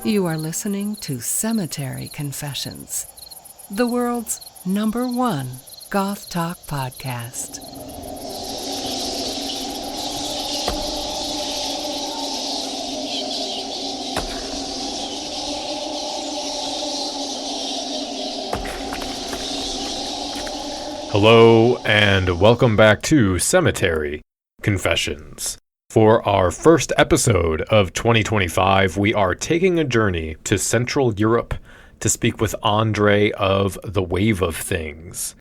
You are listening to Cemetery Confessions, the world's #1 goth talk podcast. Hello, and welcome back to Cemetery Confessions. For our first episode of 2025, we are taking a journey to Central Europe to speak with Andre of The Wave of Things.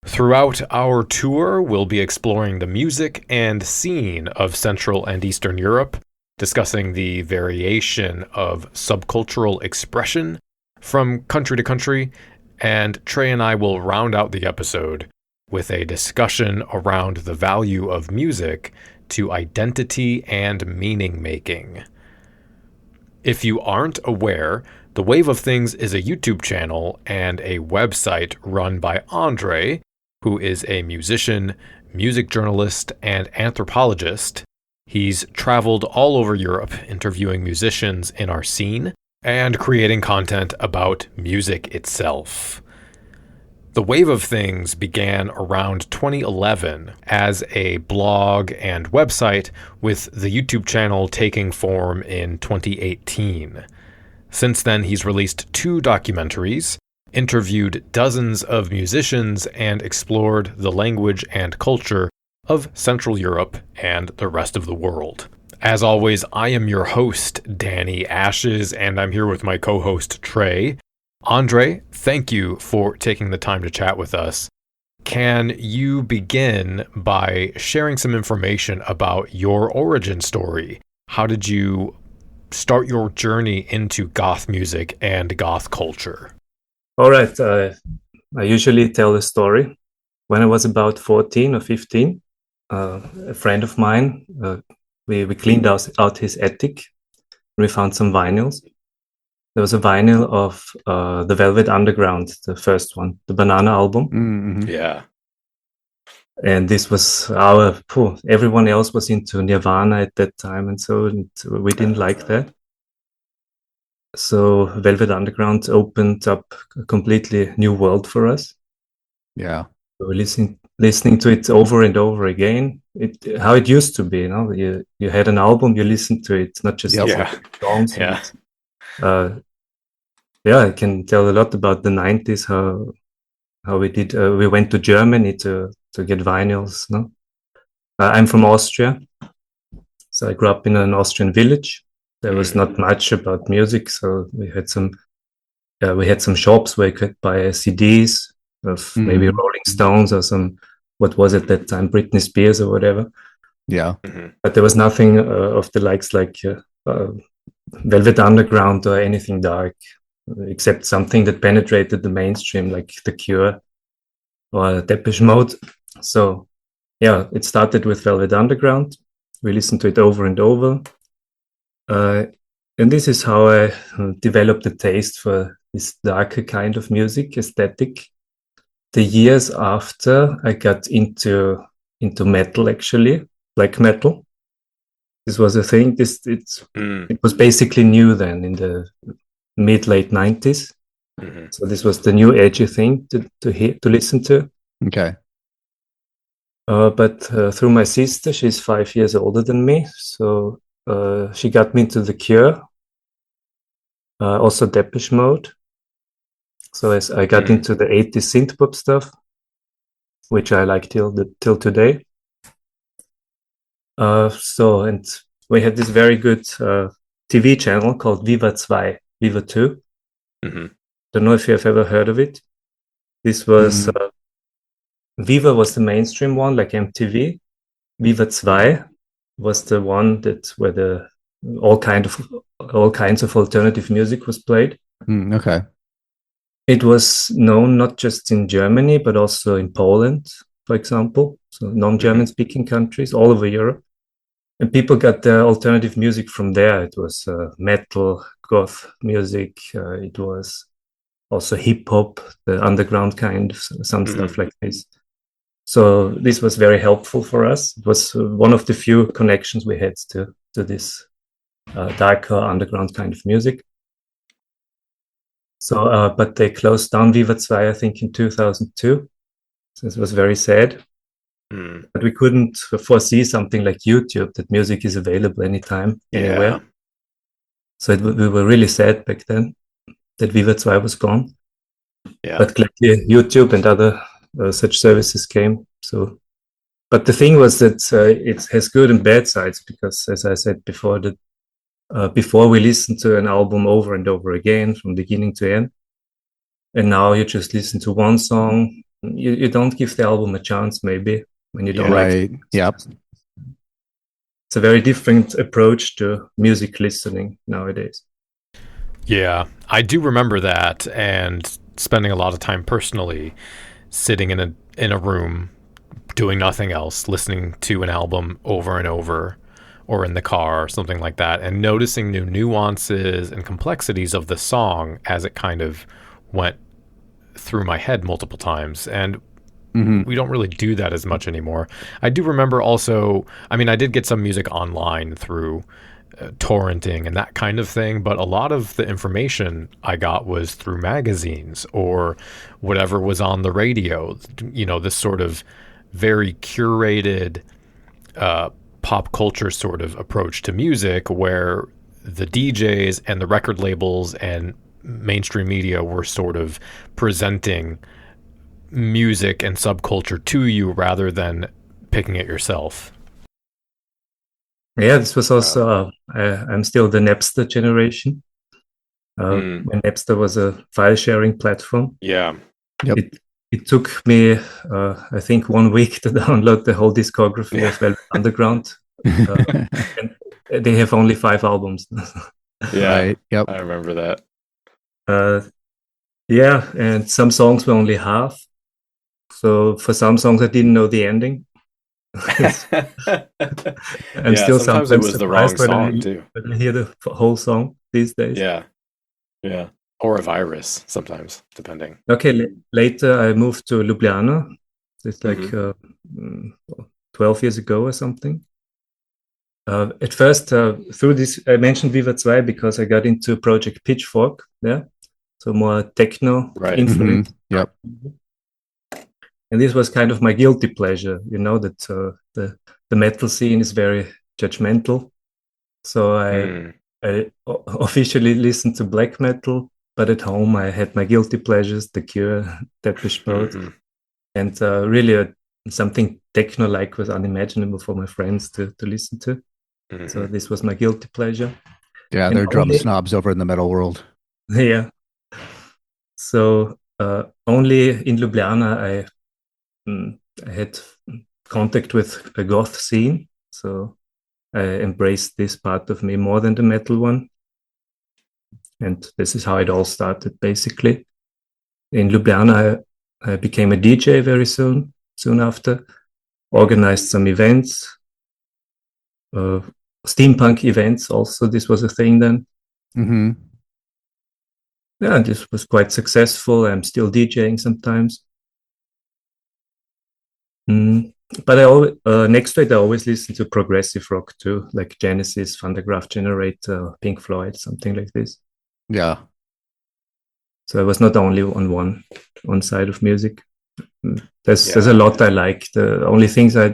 Throughout our tour, we'll be exploring the music and scene of Central and Eastern Europe, discussing the variation of subcultural expression from country to country, and Trey and I will round out the episode with a discussion around the value of music to identity and meaning making. If you aren't aware, The Wave of Things is a YouTube channel and a website run by Andre, who is a musician, music journalist, and anthropologist. He's traveled all over Europe interviewing musicians in our scene and creating content about music itself. The Wave of Things began around 2011 as a blog and website, with the YouTube channel taking form in 2018. Since then, he's released 2 documentaries, interviewed dozens of musicians, and explored the language and culture of Central Europe and the rest of the world. As always, I am your host, Danny Ashes, and I'm here with my co-host, Trey. Andre, thank you for taking the time to chat with us. Can you begin by sharing some information about your origin story? How did you start your journey into goth music and goth culture? All right. I usually tell a story. When I was about 14 or 15, a friend of mine, we cleaned out his attic. We found some vinyls. There was a vinyl of the Velvet Underground, the first one, the Banana album. Mm-hmm. Yeah. And this was everyone else was into Nirvana at that time, and so we didn't like that. So Velvet Underground opened up a completely new world for us. Yeah. We were listening to it over and over again. How it used to be, you know, you had an album, you listened to it, not just songs. Yeah. I can tell a lot about the 90s, how we did. We went to Germany to get vinyls. No, I'm from Austria, so I grew up in an Austrian village. There was not much about music, so we had some shops where you could buy CDs of maybe Rolling Stones or some, what was at that time, Britney Spears or whatever. Yeah. Mm-hmm. But there was nothing of the likes like Velvet Underground or anything dark, except something that penetrated the mainstream, like The Cure or Depeche Mode. So, yeah, it started with Velvet Underground. We listened to it over and over. And this is how I developed a taste for this darker kind of music, aesthetic. The years after, I got into metal, actually, black metal. This was a thing. It was basically new then in the mid-late 90s. Mm-hmm. So this was the new edgy thing to listen to. Okay. But through my sister, she's 5 years older than me, so she got me into The Cure, also Depeche Mode. So as I got into the 80s synth-pop stuff, which I like till today. And we had this very good TV channel called Viva 2. Mm-hmm. Don't know if you have ever heard of it. This was Viva was the mainstream one, like MTV. Viva 2 was the one where all kinds of alternative music was played. Okay. It was known not just in Germany but also in Poland, for example, so non-German speaking countries all over Europe. And people got their alternative music from there. It was metal, goth music. It was also hip hop, the underground kind, some stuff like this. So this was very helpful for us. It was one of the few connections we had to this darker underground kind of music. So, but they closed down Viva 2, I think, in 2002. So it was very sad. But we couldn't foresee something like YouTube, that music is available anytime, anywhere. So we were really sad back then that Viva 2 was gone. Yeah. But gladly YouTube and other such services came. So, but the thing was that it has good and bad sides, because, as I said before, that before we listened to an album over and over again from beginning to end, and now you just listen to one song. You don't give the album a chance, maybe, when you don't like it. Yep. It's a very different approach to music listening nowadays. Yeah, I do remember that, and spending a lot of time personally sitting in a room doing nothing else, listening to an album over and over, or in the car or something like that, and noticing new nuances and complexities of the song as it kind of went through my head multiple times. And we don't really do that as much anymore. I do remember also, I mean, I did get some music online through torrenting and that kind of thing, but a lot of the information I got was through magazines or whatever was on the radio. You know, this sort of very curated pop culture sort of approach to music, where the DJs and the record labels and mainstream media were sort of presenting music and subculture to you rather than picking it yourself. Yeah, this was also, I'm still the Napster generation. When Napster was a file sharing platform. Yeah. Yep. It took me, I think, 1 week to download the whole discography of Velvet Underground. And they have only 5 albums. Yeah. Right. Yep. I remember that. Yeah, and some songs were only half. So for some songs, I didn't know the ending. I'm still sometimes it was the wrong song too. When I hear the whole song these days. Yeah, or a virus sometimes, depending. Okay, later I moved to Ljubljana. It's like 12 years ago or something. At first, through this, I mentioned Viva 2 because I got into Project Pitchfork. Yeah, so more techno influence. Yep. And this was kind of my guilty pleasure, you know, that the metal scene is very judgmental. So I officially listened to black metal, but at home I had my guilty pleasures, The Cure, Depeche Mode, and really something techno-like was unimaginable for my friends to listen to. So this was my guilty pleasure. Yeah, they're drum snobs over in the metal world. Yeah. So only in Ljubljana I had contact with a goth scene, so I embraced this part of me more than the metal one. And this is how it all started, basically. In Ljubljana, I became a DJ very soon after, organized some events, steampunk events also. This was a thing then. Yeah, this was quite successful. I'm still DJing sometimes. But I always, next to it, I always listen to progressive rock too, like Genesis, Van der Graaf Generator, Pink Floyd, something like this. Yeah. So I was not only on one side of music. There's a lot I like. The only things I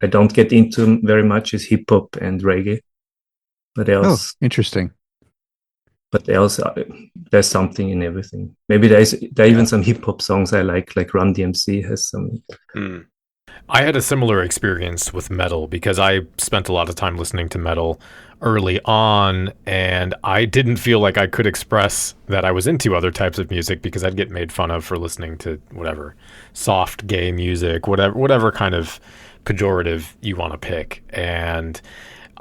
don't get into very much is hip hop and reggae. But else, interesting. But else, there's something in everything. Maybe there are even some hip hop songs I like Run DMC has some. I had a similar experience with metal because I spent a lot of time listening to metal early on, and I didn't feel like I could express that I was into other types of music because I'd get made fun of for listening to whatever soft gay music, whatever kind of pejorative you want to pick. And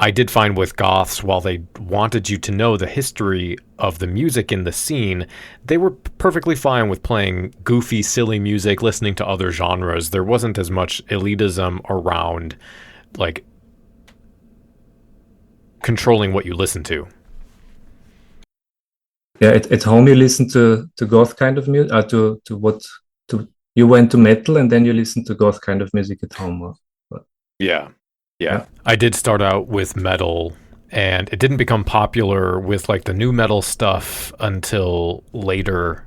I did find with goths, while they wanted you to know the history of the music in the scene, they were perfectly fine with playing goofy, silly music, listening to other genres. There wasn't as much elitism around, like, controlling what you listen to. Yeah, at home you listen to goth kind of music, you went to metal and then you listen to goth kind of music at home. Yeah. I did start out with metal And it didn't become popular with like the new metal stuff until later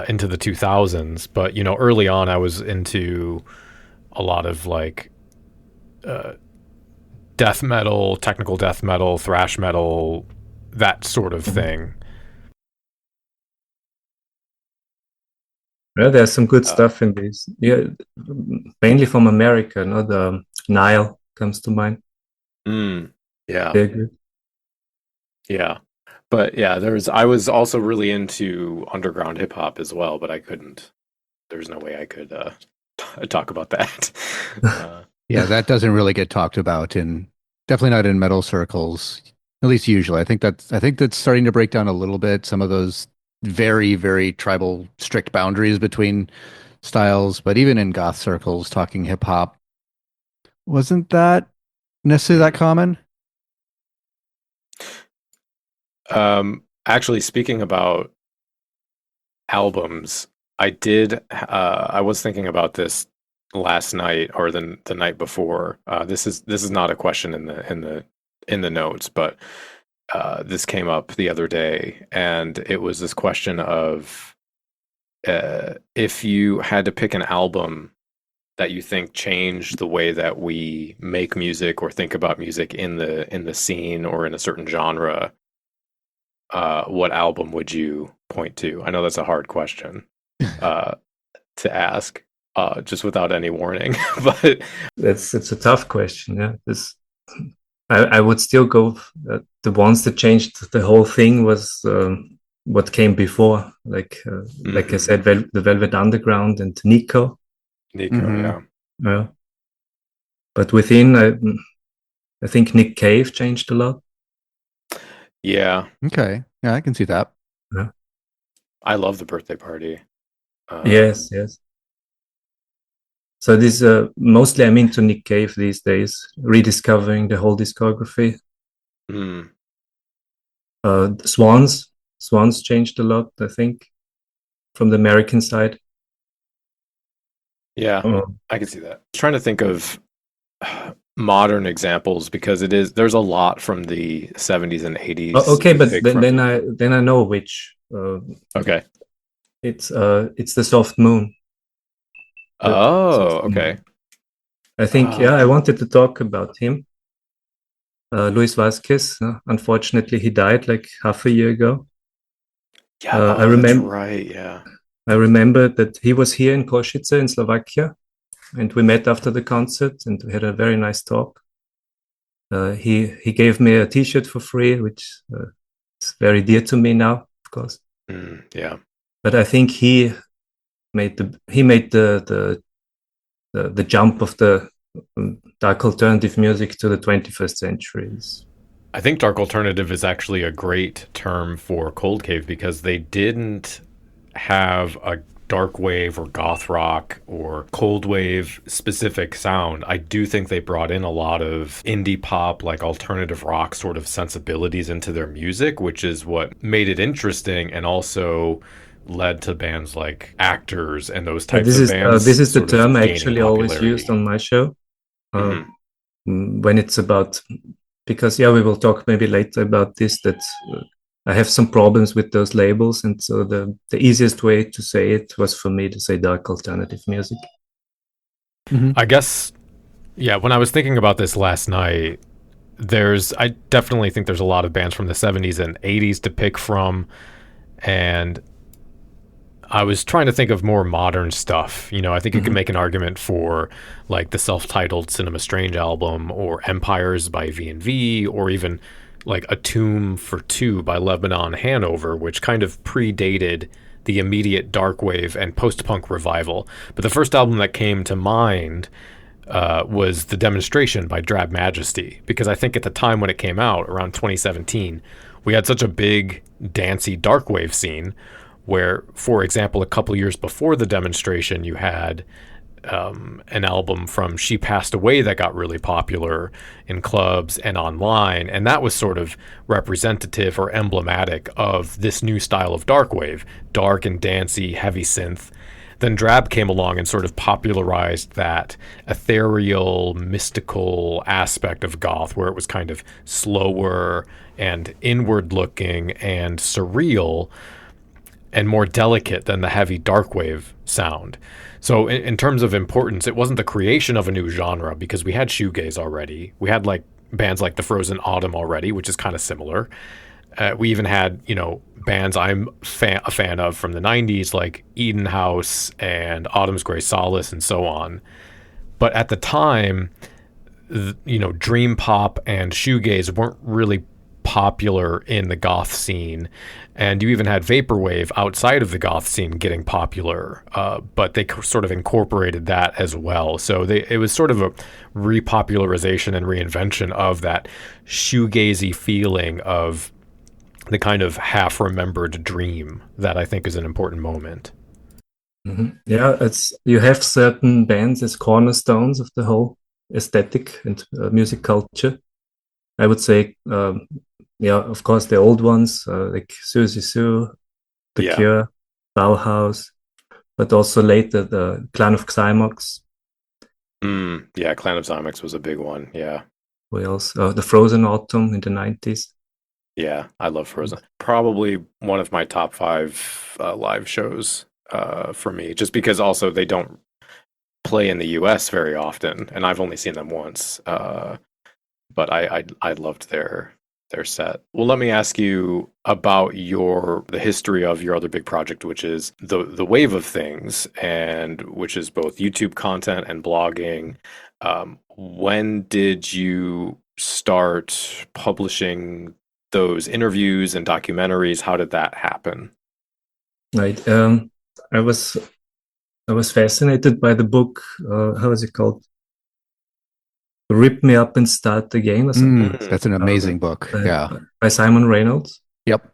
into the 2000s. But, you know, early on I was into a lot of like death metal, technical death metal, thrash metal, that sort of thing. Yeah, there's some good stuff in these. Yeah, mainly from America. No, the Nile comes to mind. Yeah. They're good. Yeah. But yeah, I was also really into underground hip hop as well, but there's no way I could talk about that. Yeah, that doesn't really get talked about definitely not in metal circles, at least usually. I think that's starting to break down a little bit. Some of those very, very tribal strict boundaries between styles, but even in goth circles, talking hip hop wasn't that necessarily that common. Actually, speaking about albums, I was thinking about this last night or the night before. This is not a question in the notes, but this came up the other day, and it was this question of if you had to pick an album that you think changed the way that we make music or think about music in the scene or in a certain genre, what album would you point to? I know that's a hard question to ask, just without any warning, but It's a tough question. Yeah, I would still go. The ones that changed the whole thing was what came before, like I said, the Velvet Underground and Nico. Yeah. But within, I think Nick Cave changed a lot. Yeah. Okay. Yeah, I can see that. Yeah. I love the Birthday Party. Yes. So this mostly I'm into Nick Cave these days, rediscovering the whole discography. Swans changed a lot, I think, from the American side. Yeah, I can see that. I was trying to think of modern examples because there's a lot from the 70s and 80s. Okay, but then I know which. Okay. It's the Soft Moon. Okay. I think I wanted to talk about him. Luis Vasquez. Unfortunately, he died like half a year ago. Yeah, I remember. That's right. Yeah. I remember that he was here in Košice in Slovakia, and we met after the concert, and we had a very nice talk. He gave me a T-shirt for free, which is very dear to me now, of course. Yeah. But I think he made the jump of the dark alternative music to the 21st century. I think dark alternative is actually a great term for Cold Cave because they didn't have a dark wave or goth rock or cold wave specific sound. I do think they brought in a lot of indie pop, like alternative rock sort of sensibilities into their music, which is what made it interesting and also led to bands like Actors and those types of bands. This is the term I actually always used on my show when it's about, because we will talk maybe later about this, that I have some problems with those labels, and so the easiest way to say it was for me to say dark alternative music. I guess, when I was thinking about this last night, I definitely think there's a lot of bands from the 70s and 80s to pick from, and I was trying to think of more modern stuff. You know, I think you can make an argument for like the self-titled Cinema Strange album or Empires by V&V, or even like A Tomb for Two by Lebanon Hanover, which kind of predated the immediate dark wave and post-punk revival. But the first album that came to mind was The Demonstration by Drab Majesty, because I think at the time when it came out, around 2017, we had such a big dancey dark wave scene where, for example, a couple years before The Demonstration, you had an album from She Passed Away that got really popular in clubs and online, and that was sort of representative or emblematic of this new style of dark wave, dark and dancey, heavy synth. then Drab came along and sort of popularized that ethereal, mystical aspect of goth, where it was kind of slower and inward looking and surreal and more delicate than the heavy darkwave sound. So in terms of importance, it wasn't the creation of a new genre, because we had shoegaze already. We had like bands like the Frozen Autumn already, which is kind of similar. We even had, bands I'm a fan of from the 90s, like Eden House and Autumn's Grey Solace and so on. But at the time, dream pop and shoegaze weren't really popular in the goth scene. And you even had vaporwave outside of the goth scene getting popular, but they sort of incorporated that as well. So it was sort of a repopularization and reinvention of that shoegazy feeling of the kind of half-remembered dream that I think is an important moment. Mm-hmm. Yeah, you have certain bands as cornerstones of the whole aesthetic and music culture. I would say, of course, the old ones like Suzy Sue, The Cure, Bauhaus, but also later the Clan of Xymox. Yeah, Clan of Xymox was a big one. Yeah. Who else? The Frozen Autumn in the 90s. Yeah, I love Frozen. Probably one of my top 5 live shows for me, just because also they don't play in the US very often, and I've only seen them once. But I loved their set. Well, let me ask you about the history of your other big project, which is the Wave of Things, and which is both YouTube content and blogging. When did you start publishing those interviews and documentaries? How did that happen? Right. I was fascinated by the book. How is it called? Rip Me Up and Start Again or something. That's an amazing book. By Simon Reynolds. Yep.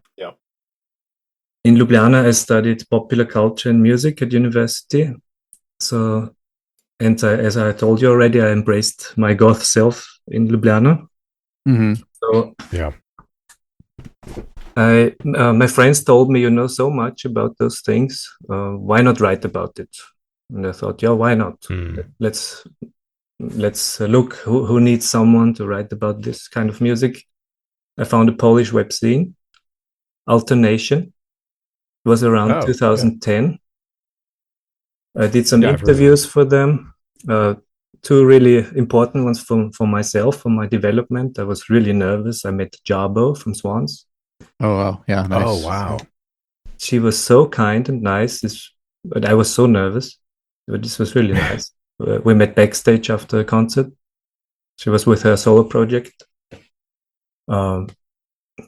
In Ljubljana, I studied popular culture and music at university. So, as I told you already, I embraced my goth self in Ljubljana. Mm-hmm. So, my friends told me, you know so much about those things. Why not write about it? And I thought, why not? Let's look who needs someone to write about this kind of music. I found a Polish webzine, Alternation. It was around 2010. I did some interviews for them. 2 really important ones for myself, for my development. I was really nervous. I met Jarbo from Schwarze. Oh, wow. Yeah, nice. Oh, wow. She was so kind and nice, but I was so nervous. But this was really nice. We met backstage after the concert. She was with her solo project. And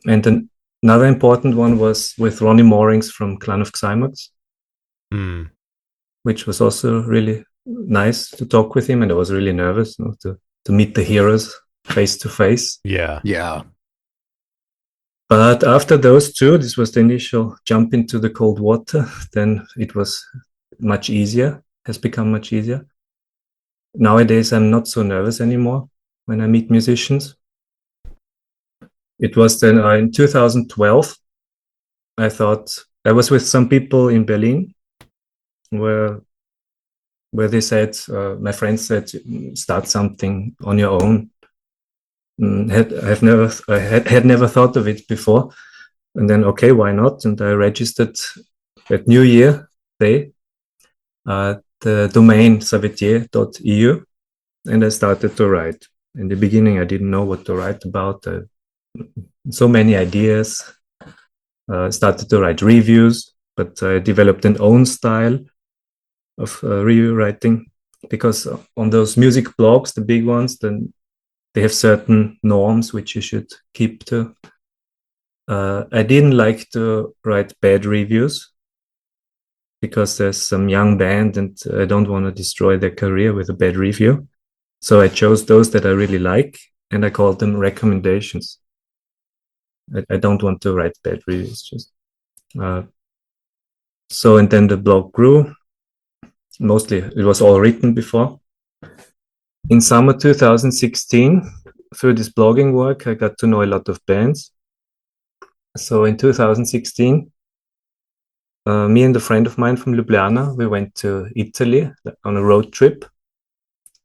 then another important one was with Ronnie Moorings from Clan of Xymox, which was also really nice to talk with him. And I was really nervous to meet the heroes face to face. Yeah. But after those 2, this was the initial jump into the cold water. Then it was has become much easier. Nowadays, I'm not so nervous anymore when I meet musicians. It was then in 2012, I thought I was with some people in Berlin where they said, my friends said, start something on your own. I had never thought of it before. And then, okay, why not? And I registered at New Year Day the domain savetier.eu, and I started to write. In the beginning, I didn't know what to write about. So many ideas. Started to write reviews, but I developed an own style of review writing, because on those music blogs, the big ones, then they have certain norms which you should keep to. I didn't like to write bad reviews, because there's some young band and I don't want to destroy their career with a bad review. So I chose those that I really like, and I called them recommendations. I don't want to write bad reviews. And then the blog grew. Mostly it was all written before. In summer 2016, through this blogging work, I got to know a lot of bands. So in 2016, me and a friend of mine from Ljubljana, we went to Italy on a road trip,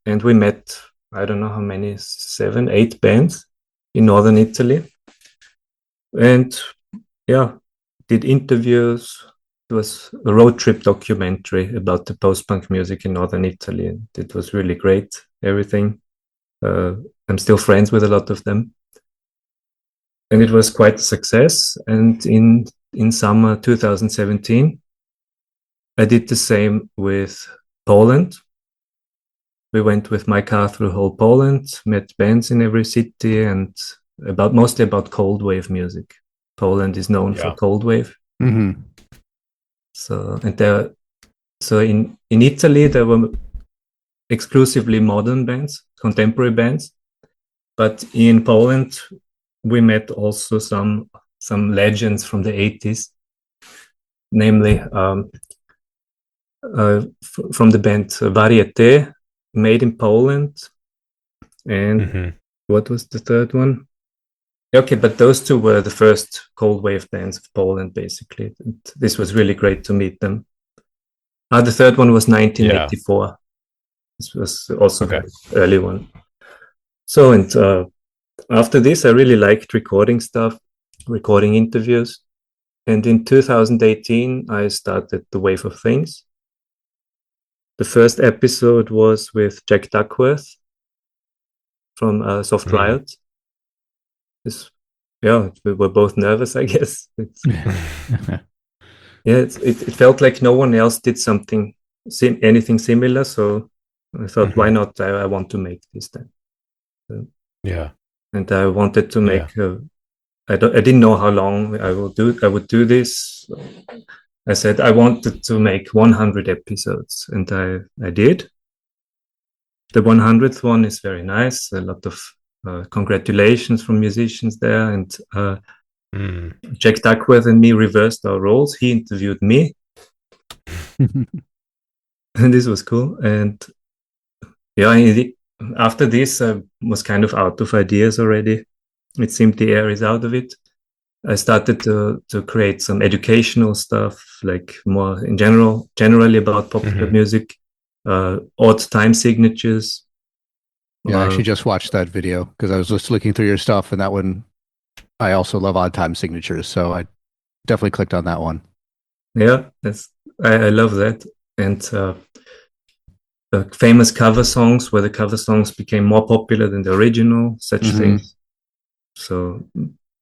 and we met, I don't know how many, 7, 8 bands in northern Italy. And yeah, did interviews. It was a road trip documentary about the post-punk music in northern Italy. And it was really great, everything. I'm still friends with a lot of them. And it was quite a success. And in summer 2017, I did the same with Poland. We went with my car through whole Poland, met bands in every city, and mostly about cold wave music. Poland is known for cold wave. Mm-hmm. So in Italy there were exclusively modern bands, contemporary bands, but in Poland we met also some legends from the 80s, namely from the band Varieté, made in Poland, and what was the third one? Okay, but those two were the first cold wave bands of Poland, basically. And this was really great to meet them. The third one was 1984. Yeah. This was also an early one. So, and after this, I really liked recording stuff, recording interviews. And in 2018, I started The Wave of Things. The first episode was with Jack Duckworth from Soft Riot. We were both nervous, I guess. It felt like no one else did anything similar, so I thought, why not? I want to make this then. And I wanted to make. I didn't know how long I would do this. So I said I wanted to make 100 episodes, and I did. The 100th one is very nice. A lot of congratulations from musicians there, and Jack Duckworth and me reversed our roles. He interviewed me, and this was cool. And after this, I was kind of out of ideas already. It seemed the air is out of it. I started to create some educational stuff, like more in generally about popular music, odd time signatures. Yeah, I actually just watched that video because I was just looking through your stuff, and that one, I also love odd time signatures, so I definitely clicked on that one. Yeah, I love that. And famous cover songs, where the cover songs became more popular than the original, such things. So,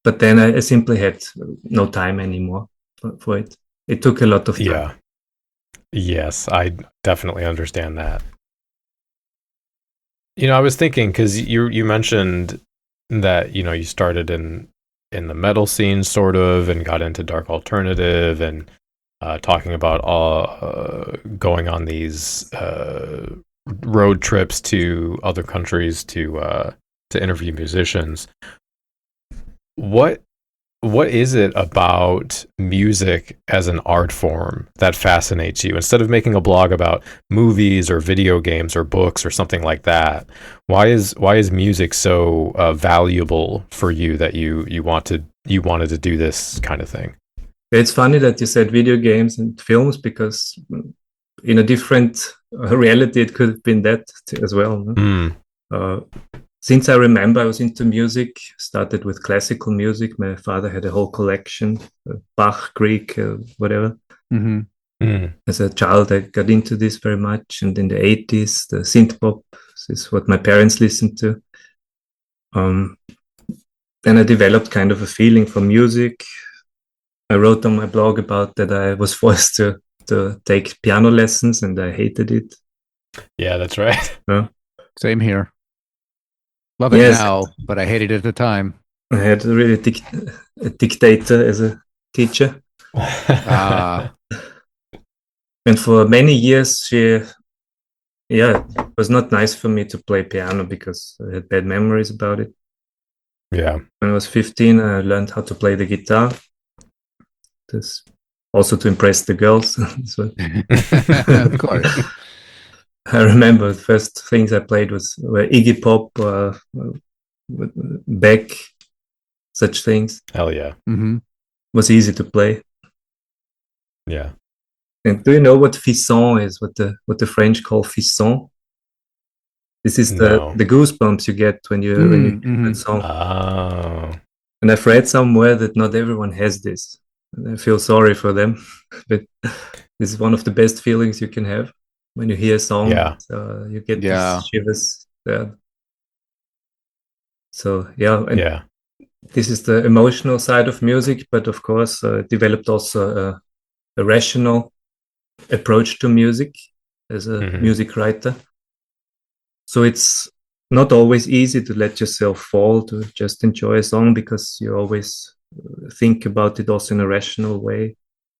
but then I simply had no time anymore for it. It took a lot of time. Yeah. Yes, I definitely understand that. I was thinking, because you mentioned that, you started in the metal scene sort of, and got into dark alternative, and talking about going on these road trips to other countries to interview musicians. What is it about music as an art form that fascinates you? Instead of making a blog about movies or video games or books or something like that, why is music so valuable for you that you wanted to do this kind of thing? It's funny that you said video games and films, because in a different reality it could have been that as well. Since I remember, I was into music, started with classical music. My father had a whole collection, Bach, Grieg, whatever. As a child, I got into this very much. And in the 80s, the synth pop is what my parents listened to. Then I developed kind of a feeling for music. I wrote on my blog about that I was forced to take piano lessons, and I hated it. Yeah, that's right. Same here. Love it now, but I hated it at the time. I had really a dictator as a teacher. And for many years, it was not nice for me to play piano because I had bad memories about it. Yeah. When I was 15, I learned how to play the guitar. This also to impress the girls. Of course. I remember the first things I played were Iggy Pop, Beck, such things. Hell yeah. It was easy to play. Yeah. And do you know what frisson is? What the French call frisson? This is No. the goosebumps you get when you hear that song. Oh. And I've read somewhere that not everyone has this. And I feel sorry for them, but this is one of the best feelings you can have when you hear a song. Yeah. You get these shivers there. So Yeah. This is the emotional side of music, but of course, developed also a rational approach to music as a music writer. So it's not always easy to let yourself fall, to just enjoy a song, because you always think about it also in a rational way.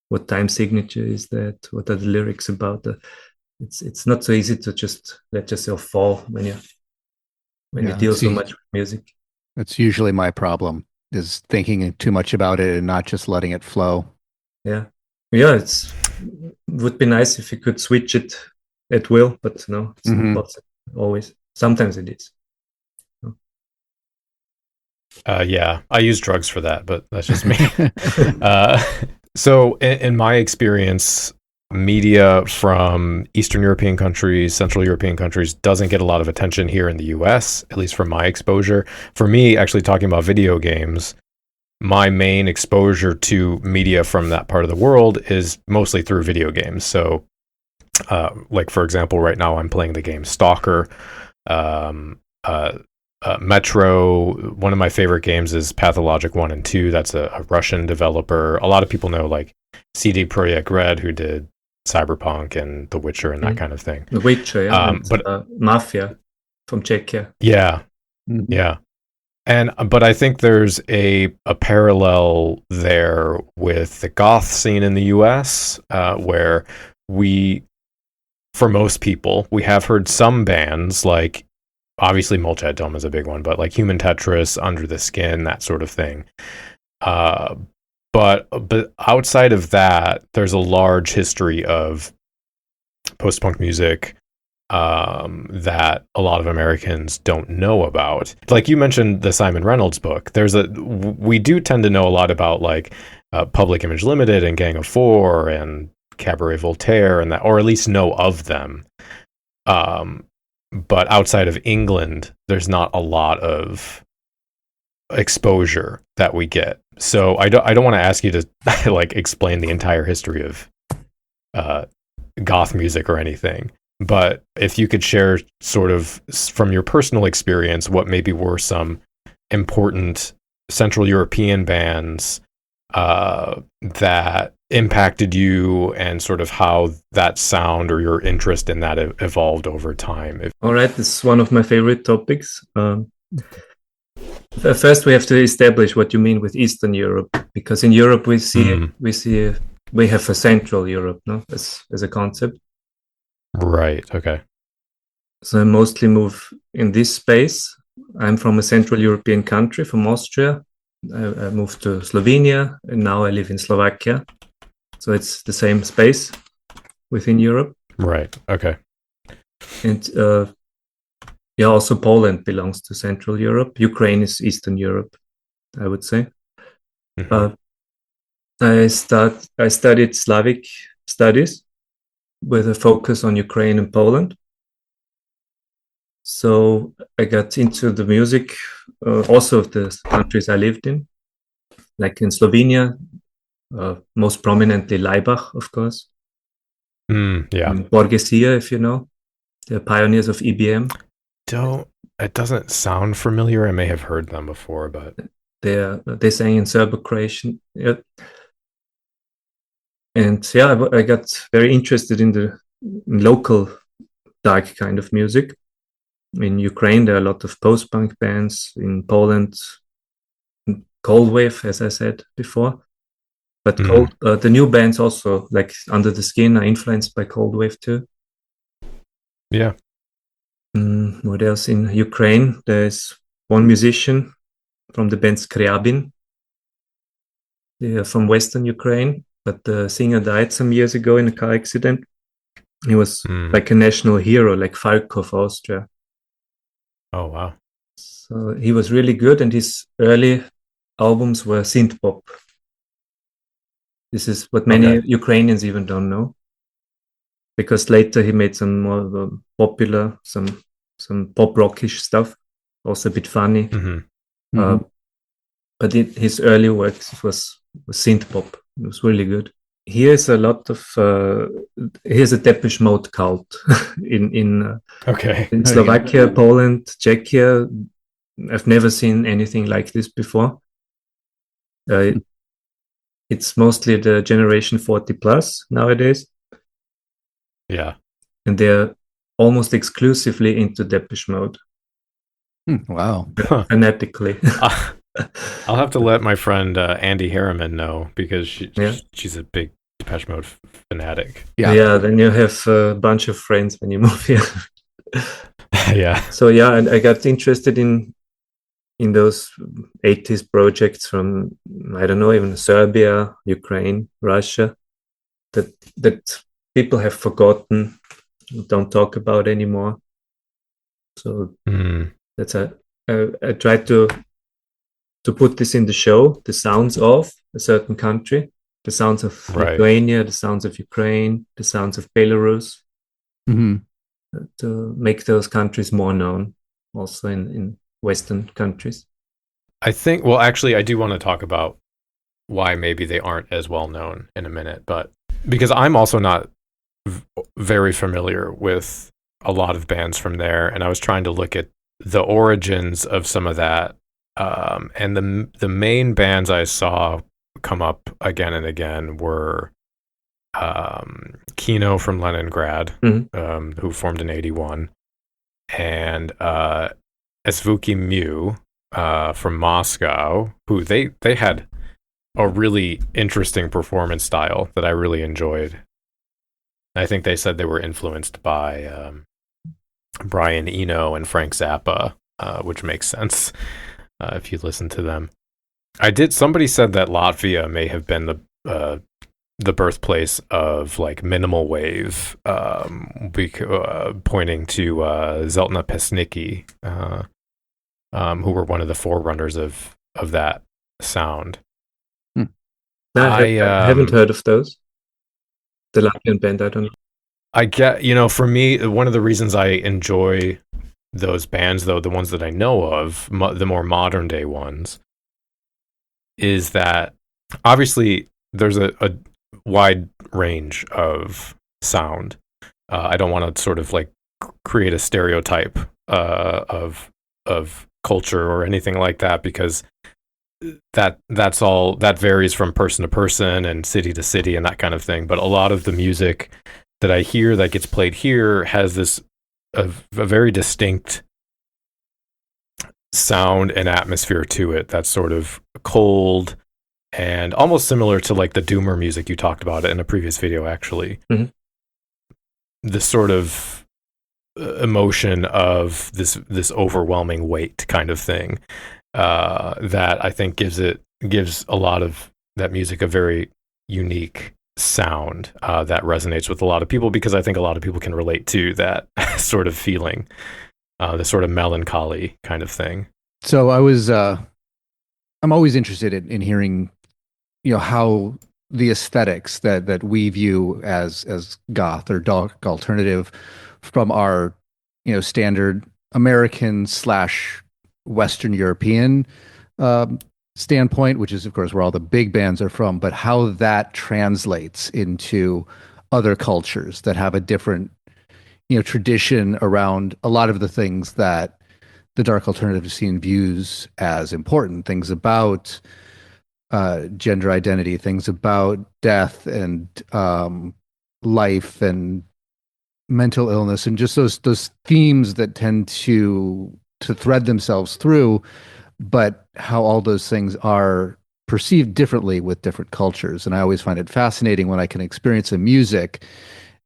What time signature is that? What are the lyrics about? It's not so easy to just let yourself fall when you deal so much with music. That's usually my problem, is thinking too much about it and not just letting it flow. Yeah, it would be nice if you could switch it at will, but no, it's not possible always. Sometimes it is. Yeah, I use drugs for that, but that's just me. So in my experience, media from Eastern European countries, Central European countries doesn't get a lot of attention here in the US, at least from my exposure. For me, actually talking about video games, my main exposure to media from that part of the world is mostly through video games. So, like, for example, right now I'm playing the game Stalker. Metro, one of my favorite games is Pathologic 1 and 2. That's a Russian developer. A lot of people know, like, CD Projekt Red, who did Cyberpunk and The Witcher and that kind of thing. The Witcher, yeah. But Mafia from Czechia. Yeah, yeah. But I think there's a parallel there with the goth scene in the US, where for most people, we have heard some bands, like, obviously Molchat Dome is a big one, but like Human Tetris, Under the Skin, that sort of thing. But outside of that, there's a large history of post-punk music that a lot of Americans don't know about. Like you mentioned the Simon Reynolds book. We do tend to know a lot about, like, Public Image Limited and Gang of Four and Cabaret Voltaire and that, or at least know of them. But outside of England, there's not a lot of exposure that we get. So I don't want to ask you to like explain the entire history of goth music or anything. But if you could share sort of from your personal experience, what maybe were some important Central European bands that impacted you, and sort of how that sound or your interest in that evolved over time. All right, this is one of my favorite topics. First, we have to establish what you mean with Eastern Europe, because in Europe we have a Central Europe, no, as a concept. Right. Okay. So I mostly move in this space. I'm from a Central European country, from Austria. I moved to Slovenia, and now I live in Slovakia. So it's the same space within Europe. Right. Okay. And also Poland belongs to Central Europe. Ukraine is Eastern Europe, I would say. I studied Slavic studies with a focus on Ukraine and Poland. So I got into the music also of the countries I lived in, like in Slovenia. Most prominently Laibach, of course. Yeah. Borgesia, if you know, the pioneers of EBM. It doesn't sound familiar. I may have heard them before, but they sang in Serbo-Croatian. Yeah. And I got very interested in the local dark kind of music. In Ukraine, there are a lot of post-punk bands. In Poland, cold wave, as I said before. But the new bands also, like Under the Skin, are influenced by cold wave too. Yeah. What else? In Ukraine, there's one musician from the band Skryabin. They are from Western Ukraine, but the singer died some years ago in a car accident. He was like a national hero, like Falco of Austria. Oh, wow. So he was really good, and his early albums were synth pop. This is what many Ukrainians even don't know, because later he made some more popular, some pop rockish stuff, also a bit funny. But his early works was synth pop. It was really good. Here's a lot of here's a Depeche Mode cult in Slovakia, Poland, Czechia. I've never seen anything like this before. It's mostly the generation 40 plus nowadays. Yeah. And they're almost exclusively into Depeche Mode. Wow. Fanatically. I'll have to let my friend Andy Harriman know, because she's a big Depeche Mode fanatic. Yeah, then you have a bunch of friends when you move here. Yeah. So I got interested in those 80s projects from, I don't know, even Serbia, Ukraine, Russia, that people have forgotten, don't talk about anymore. So that's I tried to put this in the show, the sounds of a certain country, the sounds of Lithuania, the sounds of Ukraine, the sounds of Belarus, to make those countries more known also in Western countries. I think, well, actually, I do want to talk about why maybe they aren't as well known in a minute, but because I'm also not very familiar with a lot of bands from there, and I was trying to look at the origins of some of that, and the main bands I saw come up again and again were Kino from Leningrad, who formed in 81, and Zuvuki Mu from Moscow, who they had a really interesting performance style that I really enjoyed. I think they said they were influenced by Brian Eno and Frank Zappa, which makes sense if you listen to them. Somebody said that Latvia may have been the birthplace of like minimal wave, pointing to Zeltna Pesniki, who were one of the forerunners of that sound. I haven't heard of those. The Latvian band, I don't know. I get, for me, one of the reasons I enjoy those bands, though, the ones that I know of, the more modern day ones, is that obviously there's a wide range of sound. I don't want to sort of like create a stereotype of culture or anything like that, because that's all that varies from person to person and city to city and that kind of thing. But a lot of the music that I hear that gets played here has this a very distinct sound and atmosphere to it that's sort of cold and almost similar to like the doomer music you talked about in a previous video, actually. This sort of emotion of this overwhelming weight kind of thing, that I think gives a lot of that music a very unique sound that resonates with a lot of people, because I think a lot of people can relate to that sort of feeling, the sort of melancholy kind of thing. So I'm always interested in hearing, how the aesthetics that we view as goth or dark alternative from our, standard American / Western European standpoint, which is of course where all the big bands are from, but how that translates into other cultures that have a different, tradition around a lot of the things that the dark alternative scene views as important, things about gender identity, things about death and life and mental illness, and just those themes that tend to thread themselves through, but how all those things are perceived differently with different cultures. And I always find it fascinating when I can experience a music,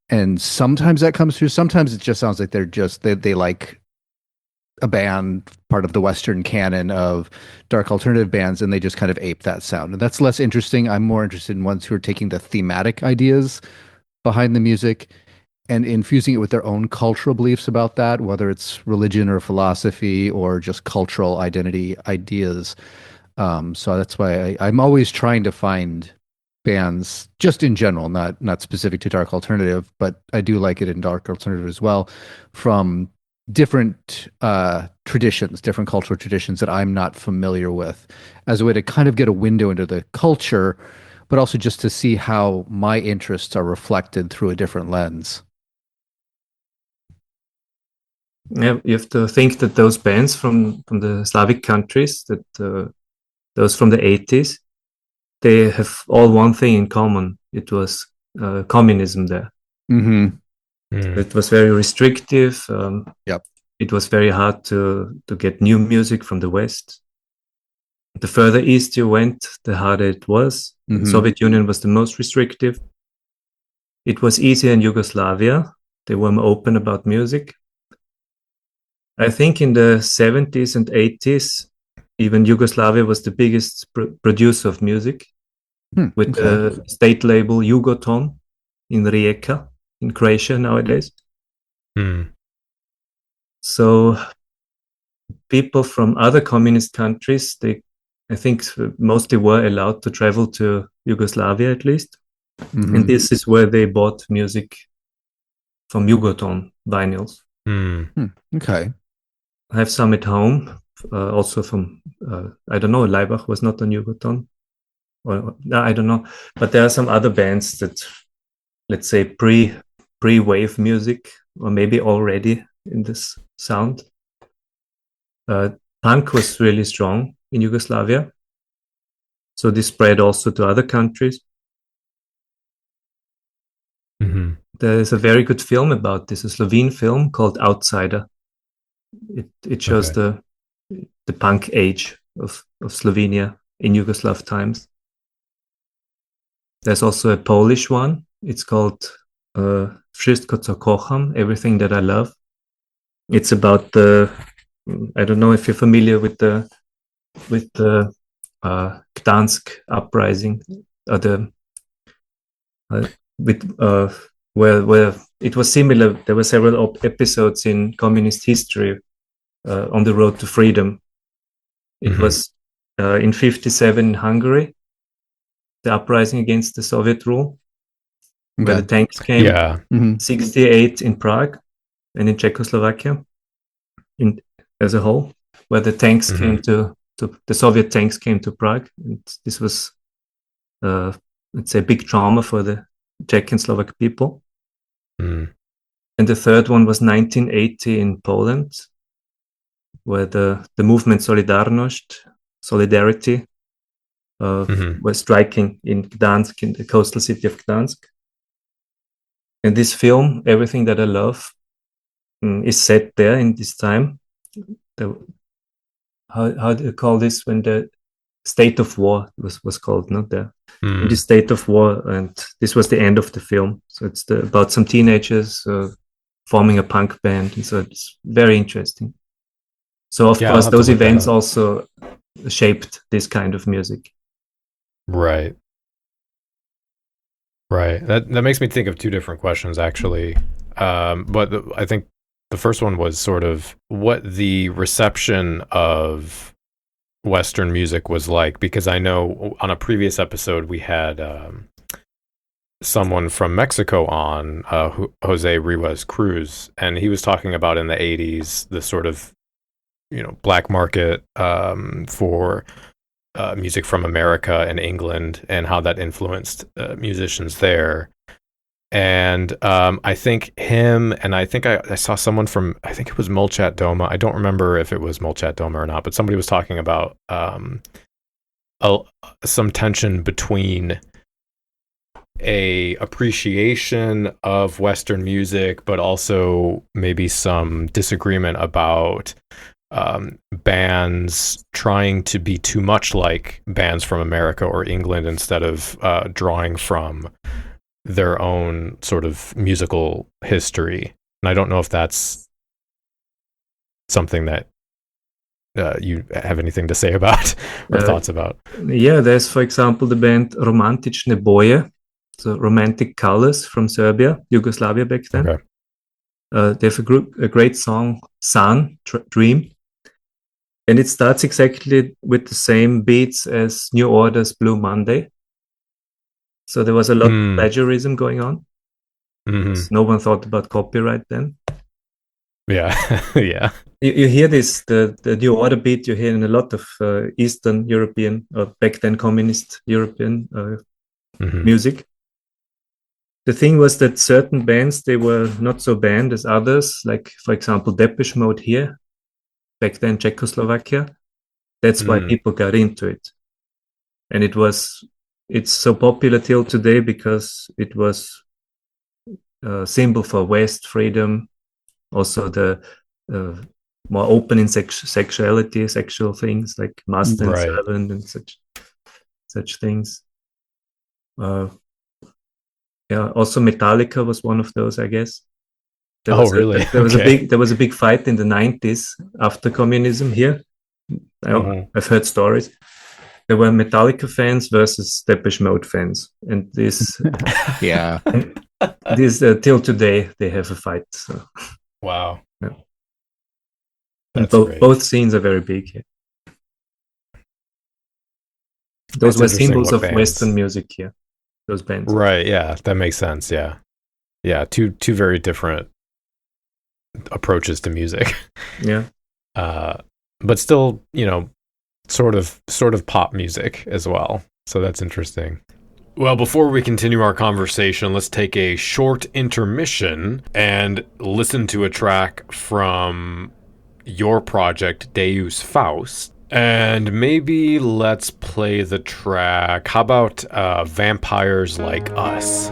and sometimes that comes through, sometimes it just sounds like they like a band, part of the Western canon of dark alternative bands, and they just kind of ape that sound. And that's less interesting. I'm more interested in ones who are taking the thematic ideas behind the music and infusing it with their own cultural beliefs about that, whether it's religion or philosophy or just cultural identity ideas. So that's why I'm always trying to find bands, just in general, not specific to dark alternative, but I do like it in dark alternative as well, from different traditions, different cultural traditions that I'm not familiar with, as a way to kind of get a window into the culture, but also just to see how my interests are reflected through a different lens. Yeah, you have to think that those bands from the Slavic countries, that those from the 80s, they have all one thing in common. It was communism there. Mm-hmm. It was very restrictive. Yep. It was very hard to get new music from the West. The further east you went, the harder it was. Mm-hmm. The Soviet Union was the most restrictive. It was easier in Yugoslavia. They were more open about music. I think in the 70s and 80s, even Yugoslavia was the biggest producer of music, with the state label Jugoton in Rijeka, in Croatia nowadays. So people from other communist countries, I think mostly were allowed to travel to Yugoslavia at least. Mm-hmm. And this is where they bought music from Jugoton vinyls. Okay. I have some at home, also from, I don't know, Laibach was not on Jugoton. Or, I don't know. But there are some other bands that, let's say, pre-wave music, or maybe already in this sound. Punk was really strong in Yugoslavia. So this spread also to other countries. Mm-hmm. There is a very good film about this, a Slovene film called Outsider. It shows the punk age of Slovenia in Yugoslav times. There's also a Polish one. It's called Wszystko co kocham, Everything That I Love. It's about I don't know if you're familiar with the Gdansk uprising, where it was similar. There were several episodes in communist history on the road to freedom. It was in 1957 in Hungary, the uprising against the Soviet rule, where the tanks came. 1968 in Prague and in Czechoslovakia as a whole, where the tanks came to the Soviet tanks came to Prague. And this was, let's say, a big trauma for the Czech and Slovak people. And the third one was 1980 in Poland, where the movement Solidarity, was striking in Gdansk, in the coastal city of Gdansk. And this film, Everything That I Love, is set there in this time. How do you call this, when the state of war was called, not there? In the state of war, and this was the end of the film. So it's about some teenagers forming a punk band, and so it's very interesting. So of course those events also shaped this kind of music. Right. That makes me think of two different questions, actually. But I think the first one was sort of what the reception of Western music was like, because I know on a previous episode we had someone from Mexico on, Jose Rivas Cruz, and he was talking about in the 80s the sort of, black market for music from America and England, and how that influenced musicians there. And I think him, and I think I saw someone from, I think it was Molchat Doma. I don't remember if it was Molchat Doma or not, but somebody was talking about some tension between a appreciation of Western music, but also maybe some disagreement about bands trying to be too much like bands from America or England instead of drawing from their own sort of musical history. And I don't know if that's something that you have anything to say about or thoughts about. Yeah, there's, for example, the band Romantične boje, so Romantic Colors from Serbia, Yugoslavia back then. Okay. They have a great song, San, Dream. And it starts exactly with the same beats as New Order's Blue Monday. So there was a lot of plagiarism going on. No one thought about copyright then. Yeah, yeah. You hear this, the new order beat you hear in a lot of Eastern European, or back then communist European music. The thing was that certain bands, they were not so banned as others, like, for example, Depeche Mode here, back then Czechoslovakia. That's why people got into it. And it's so popular till today because it was a symbol for West freedom, also the more open in sexuality, sexual things like master and servant and such things. Also Metallica was one of those, I guess. There was a big fight in the 90s after communism here. I've heard stories. There were Metallica fans versus Depeche Mode fans, and this till today they have a fight. So. Wow. Yeah. And both scenes are very big here. Those were symbols of Western music here. Those bands. Right, yeah, that makes sense. Yeah. Yeah, two very different approaches to music. Yeah. But still, sort of pop music as well. So that's interesting. Well, before we continue our conversation, let's take a short intermission and listen to a track from your project, Deus Faust. And maybe let's play the track. How about Vampires Like Us?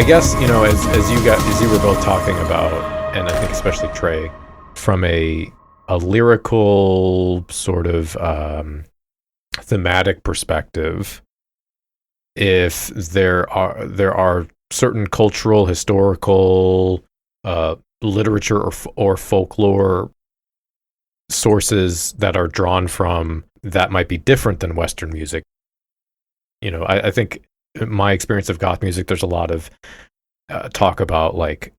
I guess, as you were both talking about, and I think especially Trey, from a lyrical sort of thematic perspective, if there are certain cultural, historical, literature or folklore sources that are drawn from that might be different than Western music. I think in my experience of goth music, there's a lot of talk about like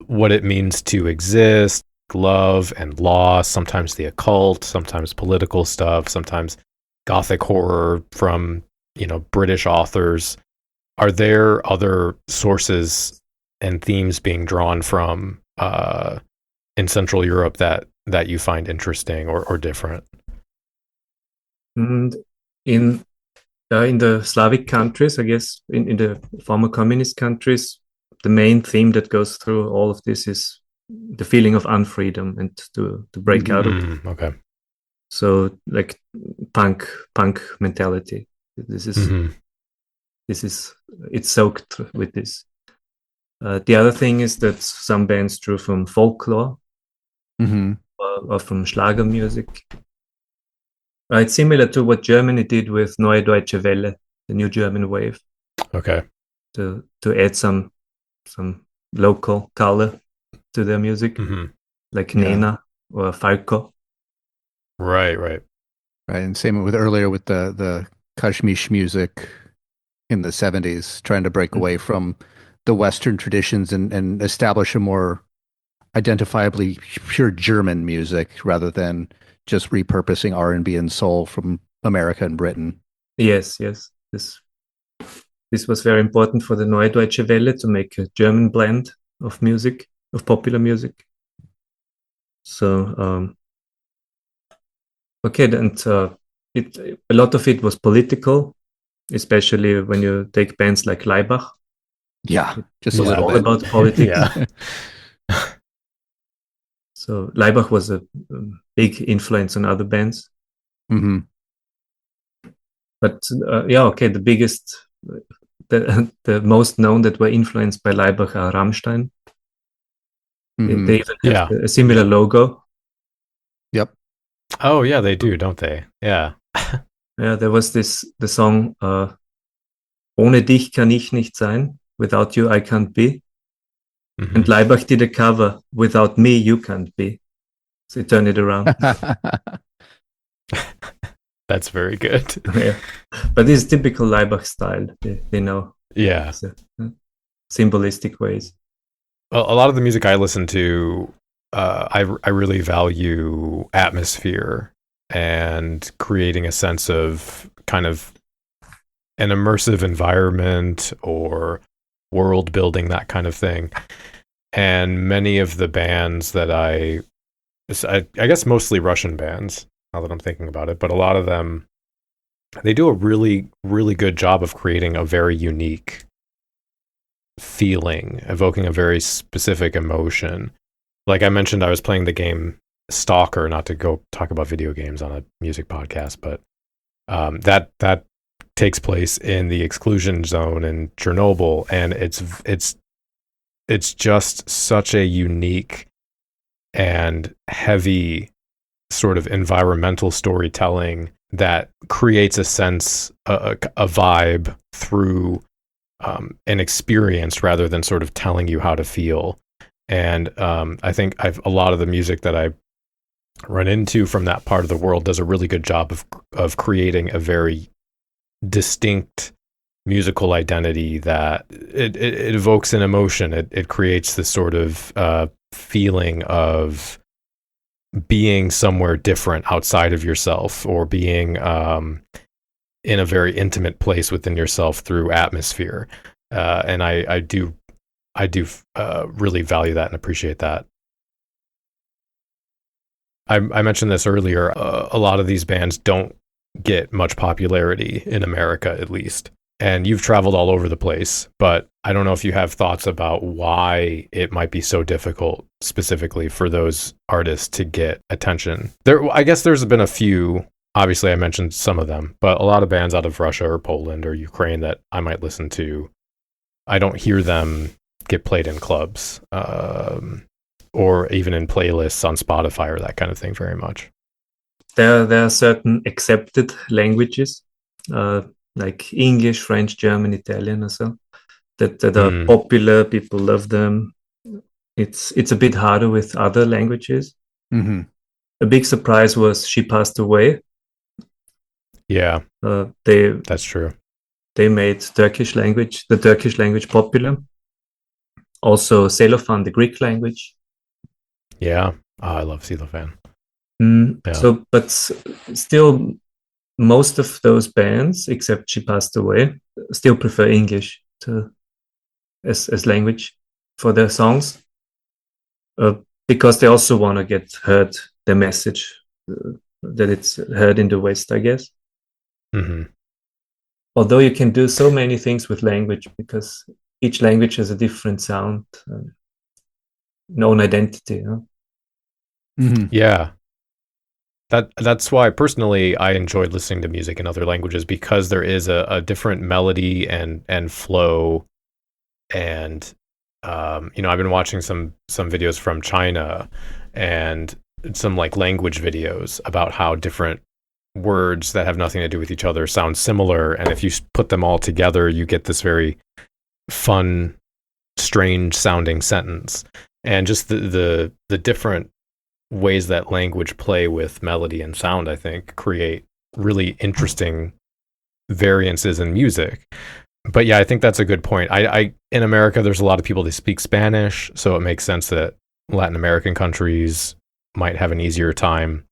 what it means to exist, love and loss, sometimes the occult, sometimes political stuff, sometimes gothic horror from, British authors. Are there other sources and themes being drawn from in Central Europe that you find interesting or different? And in the Slavic countries, I guess, in the former communist countries, the main theme that goes through all of this is the feeling of unfreedom and to break out of it. Okay. So like punk mentality. This is it's soaked with this. The other thing is that some bands drew from folklore or from Schlager music. It's similar to what Germany did with Neue Deutsche Welle, the new German wave. Okay. To add some local color to their music, like Nena or Falco. Right. And same with earlier with the Kashmish music in the 70s, trying to break away from the Western traditions and establish a more identifiably pure German music rather than just repurposing R&B and soul from America and Britain. Yes. This was very important for the Neue Deutsche Welle to make a German blend of music, of popular music. So, a lot of it was political, especially when you take bands like Laibach. Yeah, just a little all bit about politics. Yeah. So Laibach was a big influence on other bands. But the biggest, the most known that were influenced by Laibach are Rammstein. They even have a similar logo. Yep. Oh yeah, they do, don't they? Yeah. Yeah, there was the song Ohne dich kann ich nicht sein, Without you I can't be. And Laibach did a cover, Without me you can't be. So he turned it around. That's very good. Yeah. But this is typical Laibach style, they know. Yeah. Symbolistic ways. Well, a lot of the music I listen to, I really value atmosphere and creating a sense of kind of an immersive environment or world building, that kind of thing. And many of the bands that I guess mostly Russian bands, now that I'm thinking about it, but a lot of them, they do a really, really good job of creating a very unique feeling, evoking a very specific emotion. Like I mentioned, I was playing the game Stalker, not to go talk about video games on a music podcast, but that takes place in the exclusion zone in Chernobyl, and it's just such a unique and heavy sort of environmental storytelling that creates a sense, a vibe through an experience rather than sort of telling you how to feel. And I think a lot of the music that I run into from that part of the world does a really good job of creating a very distinct musical identity that it evokes an emotion. It creates this sort of feeling of being somewhere different outside of yourself, or being in a very intimate place within yourself through atmosphere. And I do really value that and appreciate that. I mentioned this earlier. A lot of these bands don't get much popularity in America, at least. And you've traveled all over the place, but I don't know if you have thoughts about why it might be so difficult specifically for those artists to get attention. I guess there's been a few, obviously I mentioned some of them, but a lot of bands out of Russia or Poland or Ukraine that I might listen to I don't hear them get played in clubs or even in playlists on Spotify or that kind of thing very much. There are certain accepted languages, like English, French, German, Italian, or so, that are popular. People love them. It's a bit harder with other languages. Mm-hmm. A big surprise was She Passed Away. Yeah, that's true. They made the Turkish language popular. Also, Cellophane, the Greek language. Yeah, I love Cellophane. Yeah. So, but still, most of those bands, except She Passed Away, still prefer English as language for their songs, because they also want to get heard, the message that it's heard in the West, I guess. Mm-hmm. Although you can do so many things with language, because each language has a different sound, own identity. Mm-hmm. Yeah. That's why personally I enjoyed listening to music in other languages, because there is a different melody and flow. And I've been watching some videos from China and some like language videos about how different words that have nothing to do with each other sound similar, and if you put them all together you get this very fun, strange sounding sentence. And just the different ways that language play with melody and sound, I think, create really interesting variances in music. But yeah, I think that's a good point. I in America, there's a lot of people that speak Spanish, so it makes sense that Latin American countries might have an easier time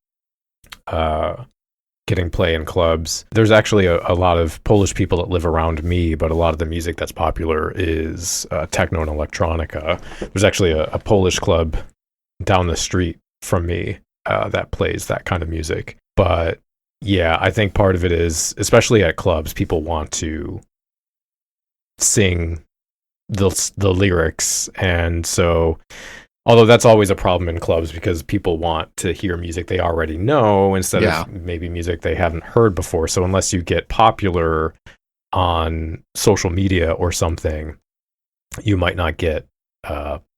getting play in clubs. There's actually a lot of Polish people that live around me, but a lot of the music that's popular is techno and electronica. There's actually a Polish club down the street from me that plays that kind of music. But yeah, I think part of it is, especially at clubs, people want to sing the lyrics, and so although that's always a problem in clubs because people want to hear music they already know instead of maybe music they haven't heard before. So unless you get popular on social media or something, you might not get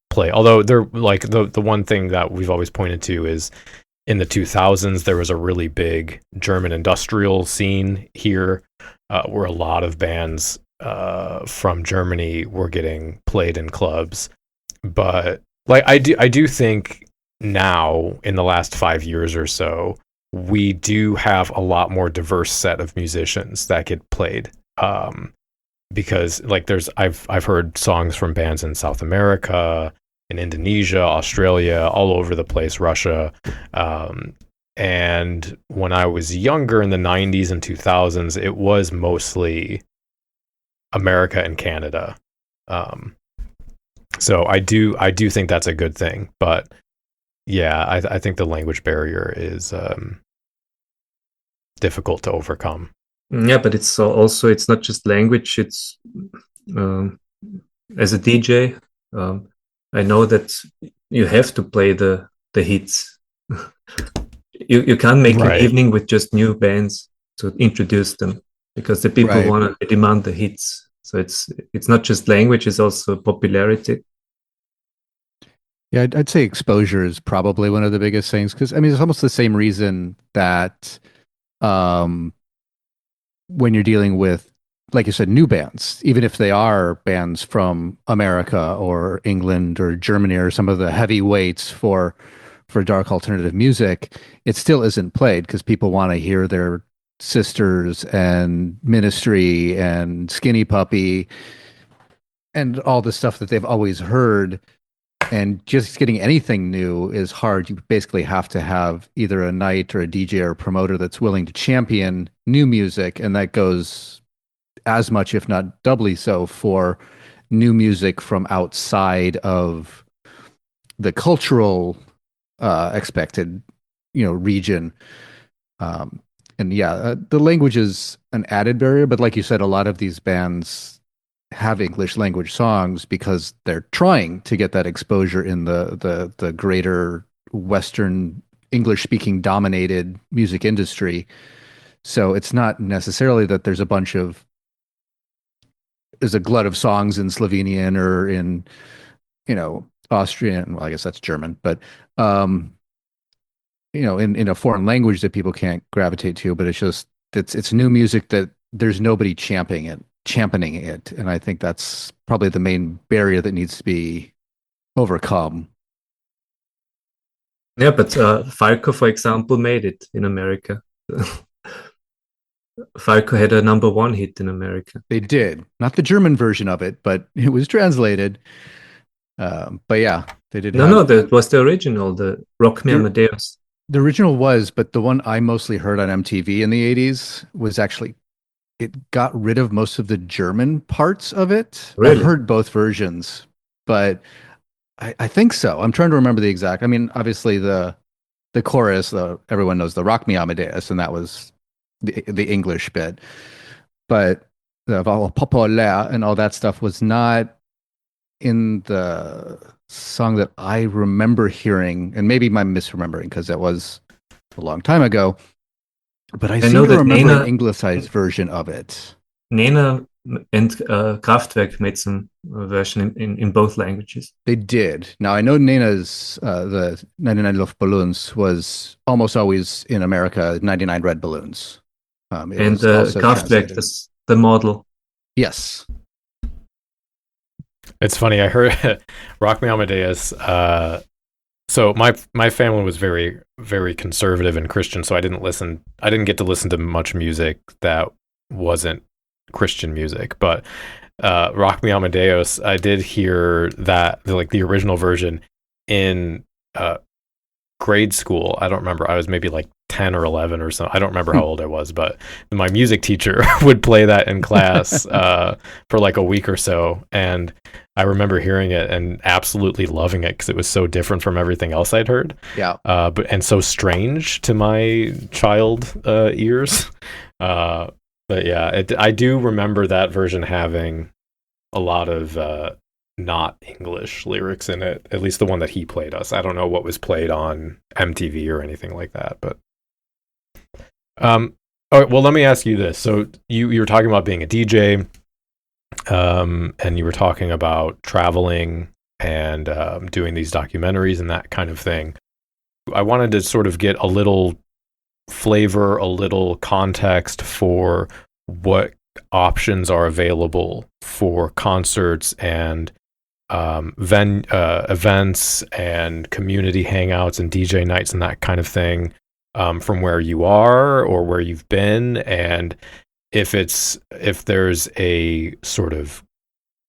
play. Although they're like the one thing that we've always pointed to is in the 2000s there was a really big German industrial scene here where a lot of bands from Germany were getting played in clubs. But like I do think now in the last 5 years or so we do have a lot more diverse set of musicians that get played, because like I've heard songs from bands in South America, in Indonesia, Australia, all over the place, Russia, and when I was younger in the 90s and 2000s it was mostly America and Canada. So I do think that's a good thing, but yeah, I think the language barrier is difficult to overcome. Yeah, but it's also, it's not just language. It's as a DJ, I know that you have to play the hits. you can't make an evening with just new bands to introduce them, because the people want to demand the hits. So it's not just language; it's also popularity. Yeah, I'd say exposure is probably one of the biggest things, because I mean it's almost the same reason that when you're dealing with, like you said, new bands, even if they are bands from America or England or Germany or some of the heavyweights for dark alternative music, it still isn't played because people want to hear their Sisters and Ministry and Skinny Puppy and all the stuff that they've always heard. And just getting anything new is hard. You basically have to have either a night or a DJ or a promoter that's willing to champion new music, and that goes as much, if not doubly so, for new music from outside of the cultural expected, region. And yeah, the language is an added barrier, but like you said, a lot of these bands have English language songs because they're trying to get that exposure in the greater Western English speaking dominated music industry. So it's not necessarily that there's a bunch of is a glut of songs in Slovenian or in, Austrian. Well, I guess that's German, but in a foreign language that people can't gravitate to. But it's new music that there's nobody championing it, and I think that's probably the main barrier that needs to be overcome. Yeah, but Falco, for example, made it in America. Falco had a #1 hit in America. They did. Not the German version of it, but it was translated. But yeah, they did. No, that was the original, the Rock Me Amadeus. The original was, but the one I mostly heard on MTV in the 80s was actually, it got rid of most of the German parts of it. Really? I've heard both versions, but I think so. I'm trying to remember the exact. I mean, obviously the chorus, everyone knows the Rock Me Amadeus, and that was the English bit. But the Popolare and all that stuff was not in the song that I remember hearing, and maybe I'm misremembering because that was a long time ago. But I seem to remember an anglicized version of it. Nena and Kraftwerk made some version in both languages. They did. Now I know Nena's the 99 Luftballons was almost always in America 99 Red Balloons. And Kraftwerk, the model. Yes. It's funny. I heard Rock Me Amadeus. So my family was very, very conservative and Christian, so I didn't get to listen to much music that wasn't Christian music. But Rock Me Amadeus, I did hear that, like the original version in grade school. I don't remember. I was maybe like 10 or 11 or so. I don't remember how old I was, but my music teacher would play that in class for like a week or so. And I remember hearing it and absolutely loving it because it was so different from everything else I'd heard. Yeah. And so strange to my child ears. But yeah, I do remember that version having a lot of not English lyrics in it, at least the one that he played us. I don't know what was played on MTV or anything like that, but all right, well, let me ask you this. So you were talking about being a DJ, and you were talking about traveling and doing these documentaries and that kind of thing. I wanted to sort of get a little flavor, a little context for what options are available for concerts and events and community hangouts and DJ nights and that kind of thing, from where you are or where you've been, and if there's a sort of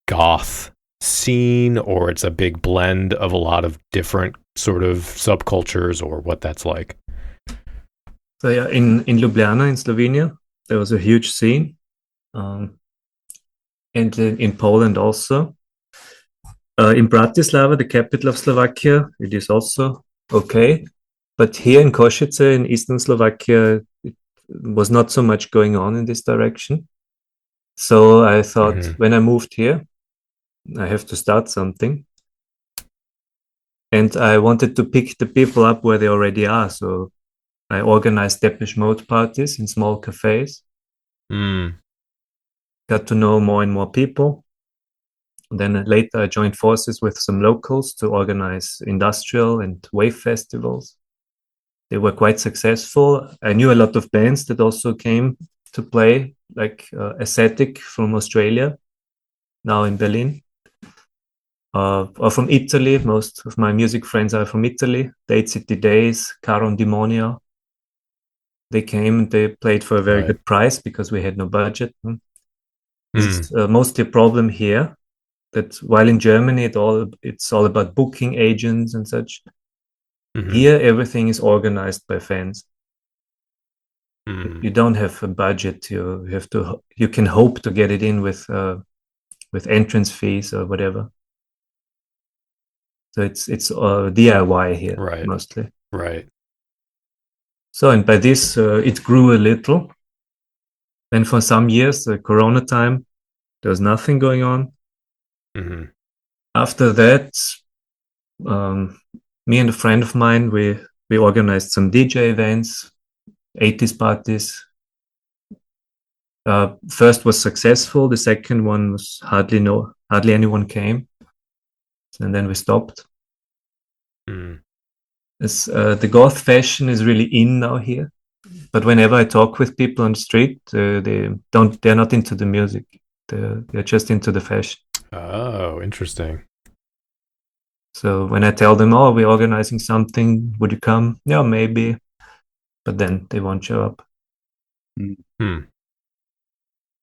goth scene or it's a big blend of a lot of different sort of subcultures, or what that's like. So yeah, in Ljubljana in Slovenia there was a huge scene, and in Poland also. In Bratislava, the capital of Slovakia, it is also okay. But here in Košice, in eastern Slovakia, it was not so much going on in this direction. So I thought, when I moved here, I have to start something. And I wanted to pick the people up where they already are. So I organized Depeche Mode parties in small cafes. Got to know more and more people. Then later I joined forces with some locals to organize industrial and wave festivals. They were quite successful. I knew a lot of bands that also came to play, like Ascetic from Australia, now in Berlin. Or from Italy. Most of my music friends are from Italy. The 8 City Days, Caron Demonio. They came, they played for a very good price because we had no budget. It's mostly a problem here, that while in Germany it's all about booking agents and such. Here everything is organized by fans. You don't have a budget. You can hope to get it in with entrance fees or whatever. So it's DIY here, mostly. Right. So, and by this it grew a little. And for some years, the Corona time, there was nothing going on. After that, me and a friend of mine, we organized some DJ events, 80s parties, First was successful. The second one was hardly anyone came, and then we stopped. The goth fashion is really in now here, but whenever I talk with people on the street, they're not into the music. They're just into the fashion. Oh, interesting. So when I tell them, "Oh, we're organizing something, would you come?" Yeah, maybe, but then they won't show up.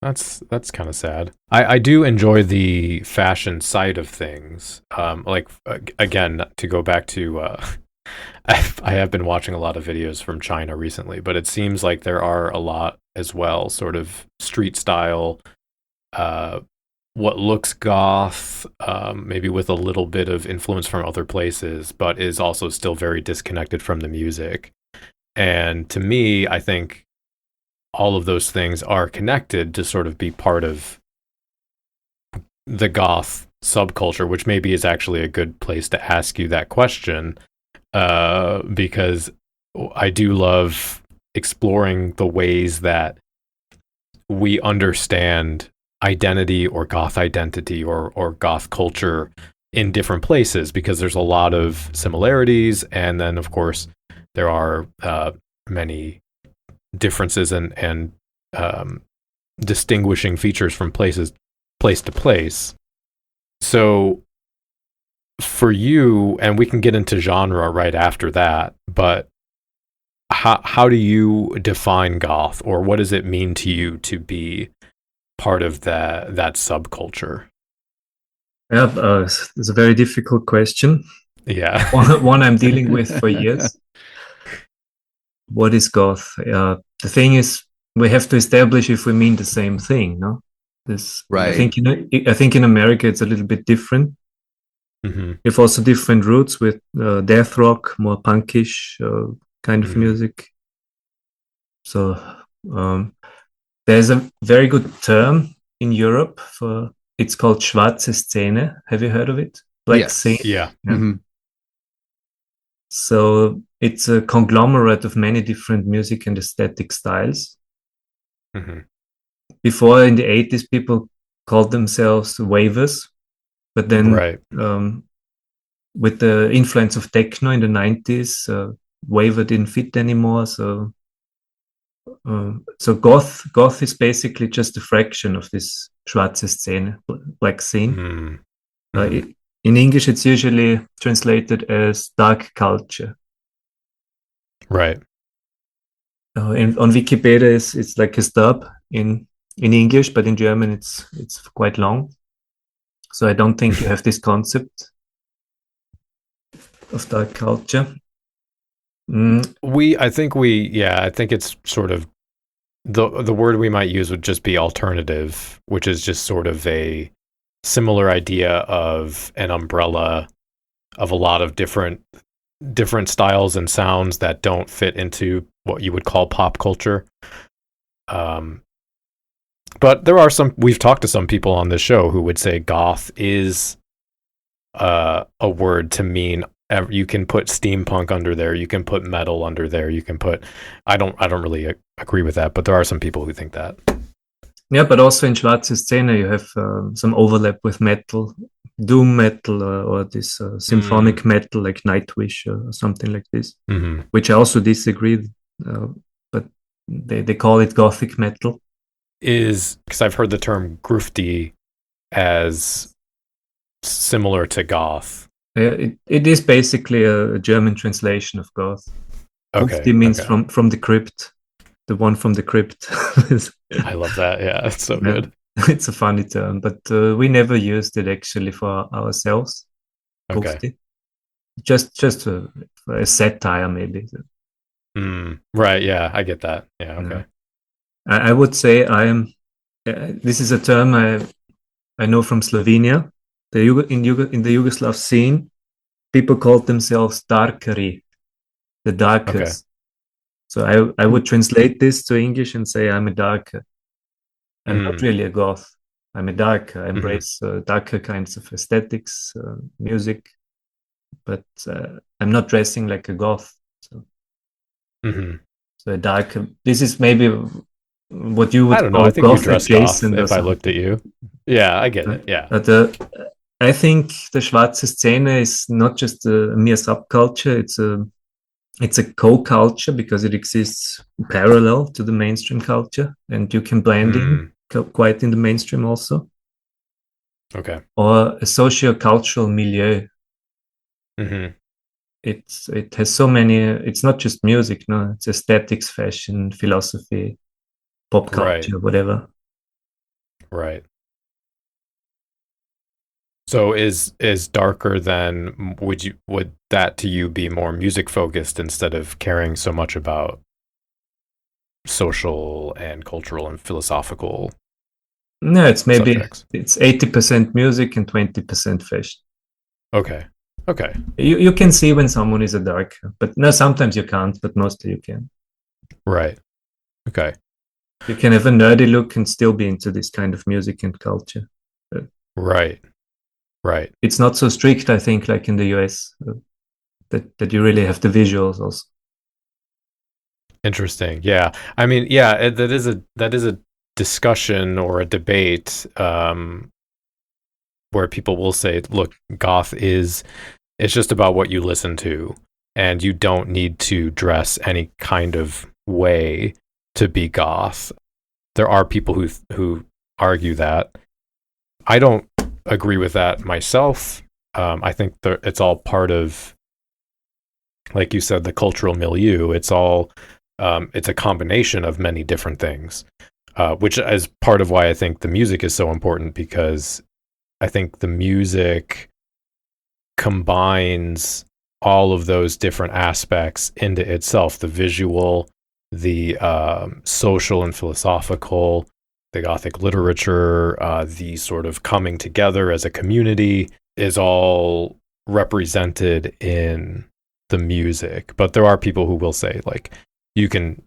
That's kind of sad. I do enjoy the fashion side of things. Like again, to go back to, I have been watching a lot of videos from China recently, but it seems like there are a lot as well, sort of street style, what looks goth, maybe with a little bit of influence from other places, but is also still very disconnected from the music. And to me, I think all of those things are connected to sort of be part of the goth subculture, which maybe is actually a good place to ask you that question, because I do love exploring the ways that we understand identity or goth identity or goth culture in different places, because there's a lot of similarities, and then of course there are many differences and distinguishing features from place to place. So for you, and we can get into genre right after that, but how do you define goth, or what does it mean to you to be part of that subculture? Yeah, it's a very difficult question. Yeah. one I'm dealing with for years. What is goth? The thing is, we have to establish if we mean the same thing, no? Right. I think in America it's a little bit different. Mm-hmm. We have also different roots with death rock, more punkish kind of music. So there's a very good term in Europe for, it's called Schwarze Szene. Have you heard of it? Black scene. Yeah. Mm-hmm. So it's a conglomerate of many different music and aesthetic styles. Mm-hmm. Before, in the 80s, people called themselves wavers, but then with the influence of techno in the 90s, waver didn't fit anymore. So goth is basically just a fraction of this Schwarze Szene, black scene. Mm-hmm. In English, it's usually translated as dark culture. Right. On Wikipedia, it's like a stub in English, but in German, it's quite long. So I don't think you have this concept of dark culture. I think it's sort of the word we might use would just be alternative, which is just sort of a similar idea of an umbrella of a lot of different styles and sounds that don't fit into what you would call pop culture. But there are we've talked to some people on this show who would say goth is a word to mean, you can put steampunk under there, you can put metal under there, you can put, I don't really agree with that, but there are some people who think that. Yeah, but also in Schwarze Szene you have some overlap with metal, doom metal, or this symphonic metal like Nightwish or something like this, which I also disagree, but they call it gothic metal. Is because I've heard the term grufti as similar to goth. It is basically a German translation of goth. Okay. Grufti means from the crypt, the one from the crypt. I love that. Yeah, it's so good. It's a funny term, but we never used it actually for ourselves. Okay. Just a satire, maybe. Right. Yeah, I get that. Yeah. Okay. I would say I am. This is a term I know from Slovenia. In the Yugoslav scene, people called themselves darkari, the darkers. Okay. So I would translate this to English and say I'm a darker. I'm not really a goth. I'm a darker. I embrace darker kinds of aesthetics, music, but I'm not dressing like a goth. So a darker. This is maybe what you would I don't know. call I think you goth dress goth adjacent. if I looked at you. Yeah, I get it. Yeah. But I think the Schwarze Szene is not just a mere subculture. It's a co-culture because it exists parallel to the mainstream culture, and you can blend in quite in the mainstream also. Okay. Or a socio-cultural milieu. Mm-hmm. It has so many. It's not just music, no. It's aesthetics, fashion, philosophy, pop culture, whatever. Right. So is darker then, would that to you be more music focused instead of caring so much about social and cultural and philosophical? No, it's maybe subjects? It's 80% music and 20% fashion. Okay. You can see when someone is a dark, but no, sometimes you can't, but mostly you can. Right. Okay. You can have a nerdy look and still be into this kind of music and culture. Right. It's not so strict, I think, like in the US, that you really have the visuals also. Interesting. Yeah. I mean, yeah, that is a discussion or a debate where people will say, look, goth it's just about what you listen to, and you don't need to dress any kind of way to be goth. There are people who argue that. I don't agree with that myself. I think it's all part of, like you said, the cultural milieu. It's all it's a combination of many different things, which is part of why I think the music is so important, because I think the music combines all of those different aspects into itself: the visual, the social and philosophical, the Gothic literature, the sort of coming together as a community is all represented in the music. But there are people who will say, like, you can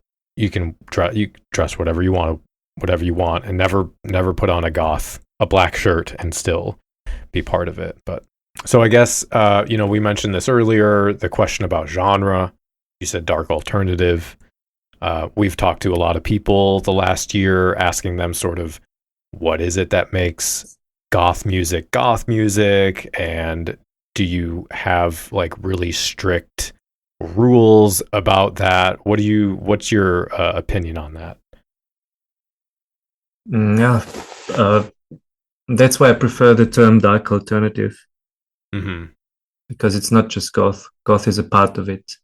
dress whatever you want, and never put on a black shirt and still be part of it. But so I guess we mentioned this earlier, the question about genre. You said dark alternative. We've talked to a lot of people the last year, asking them sort of, what is it that makes goth music, and do you have like really strict rules about that? What's your opinion on that? That's why I prefer the term dark alternative. Mm-hmm. Because it's not just goth. Goth is a part of it.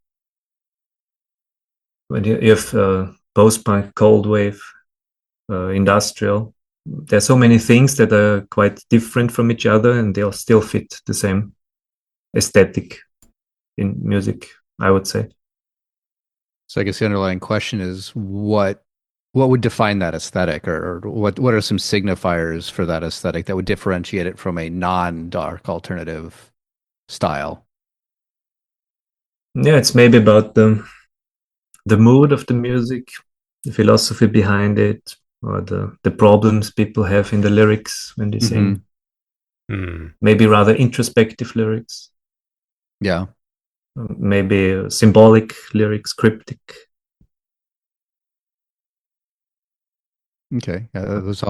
When you have post-punk, cold wave, industrial, there are so many things that are quite different from each other, and they all still fit the same aesthetic in music, I would say. So I guess the underlying question is what would define that aesthetic, or what are some signifiers for that aesthetic that would differentiate it from a non-dark alternative style? Yeah, it's maybe about the mood of the music, the philosophy behind it, or the problems people have in the lyrics when they sing. Maybe rather introspective lyrics. Yeah. Maybe symbolic lyrics, cryptic. Okay, those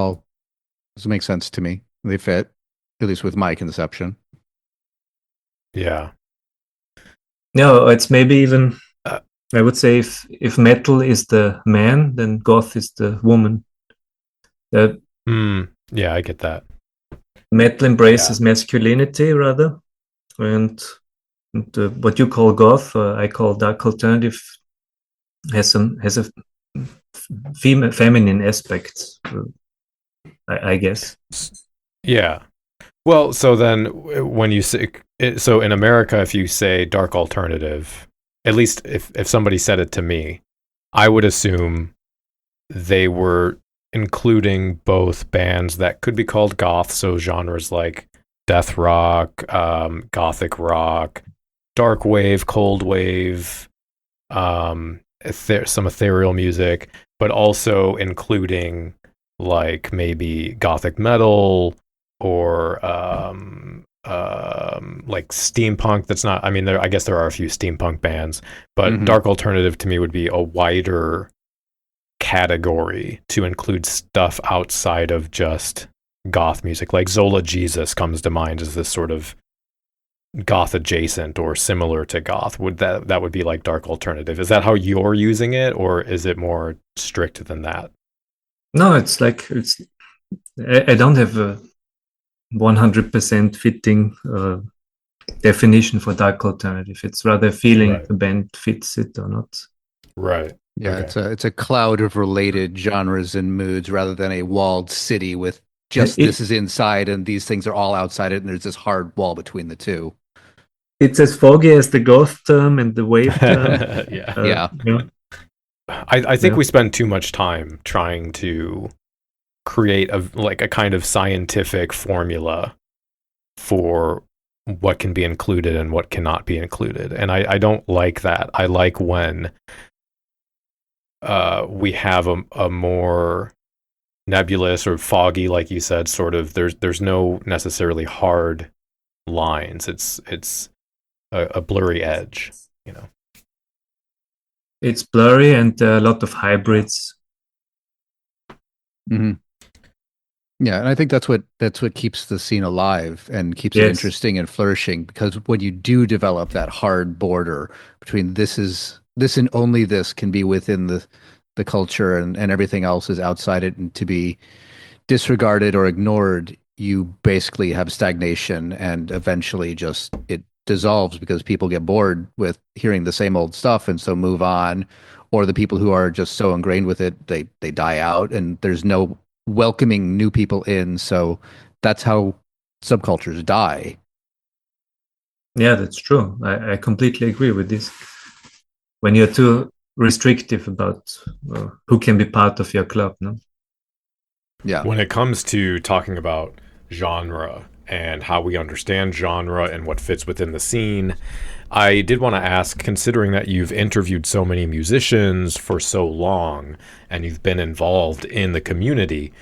make sense to me. They fit, at least with my conception. Yeah. No, it's maybe even, I would say, if metal is the man, then goth is the woman. Yeah, I get that. Metal embraces masculinity rather, and what you call goth, I call dark alternative, has a feminine aspect, I guess. Yeah. Well, so then when you say, so in America, if you say dark alternative, at least if somebody said it to me, I would assume they were including both bands that could be called goth, so genres like death rock, gothic rock, dark wave, cold wave, some ethereal music, but also including like maybe gothic metal or like steampunk. That's not, I mean, I guess there are a few steampunk bands, but dark alternative to me would be a wider category to include stuff outside of just goth music? Like Zola Jesus comes to mind as this sort of goth adjacent or similar to goth. Would that would be like dark alternative? Is that how you're using it, or is it more strict than that? No, it's like I don't have a 100% fitting definition for dark alternative. It's rather feeling the band fits it or not. Right. Yeah, Okay. it's a cloud of related genres and moods rather than a walled city with just this is inside and these things are all outside it, and there's this hard wall between the two. It's as foggy as the goth term and the wave term. Yeah. I think we spend too much time trying to create a kind of scientific formula for what can be included and what cannot be included. And I don't like that. I like when we have a more nebulous or foggy, like you said, sort of, there's no necessarily hard lines. It's a blurry edge, you know. It's blurry and a lot of hybrids. Mm-hmm. Yeah, and I think that's what keeps the scene alive and keeps it interesting and flourishing, because when you do develop that hard border between this and only this can be within the culture and everything else is outside it and to be disregarded or ignored, you basically have stagnation, and eventually just it dissolves because people get bored with hearing the same old stuff and so move on, or the people who are just so ingrained with it, they die out and there's no welcoming new people in. So that's how subcultures die. Yeah, that's true. I completely agree with this. When you're too restrictive about who can be part of your club, no? Yeah. When it comes to talking about genre and how we understand genre and what fits within the scene, I did want to ask, considering that you've interviewed so many musicians for so long and you've been involved in the community,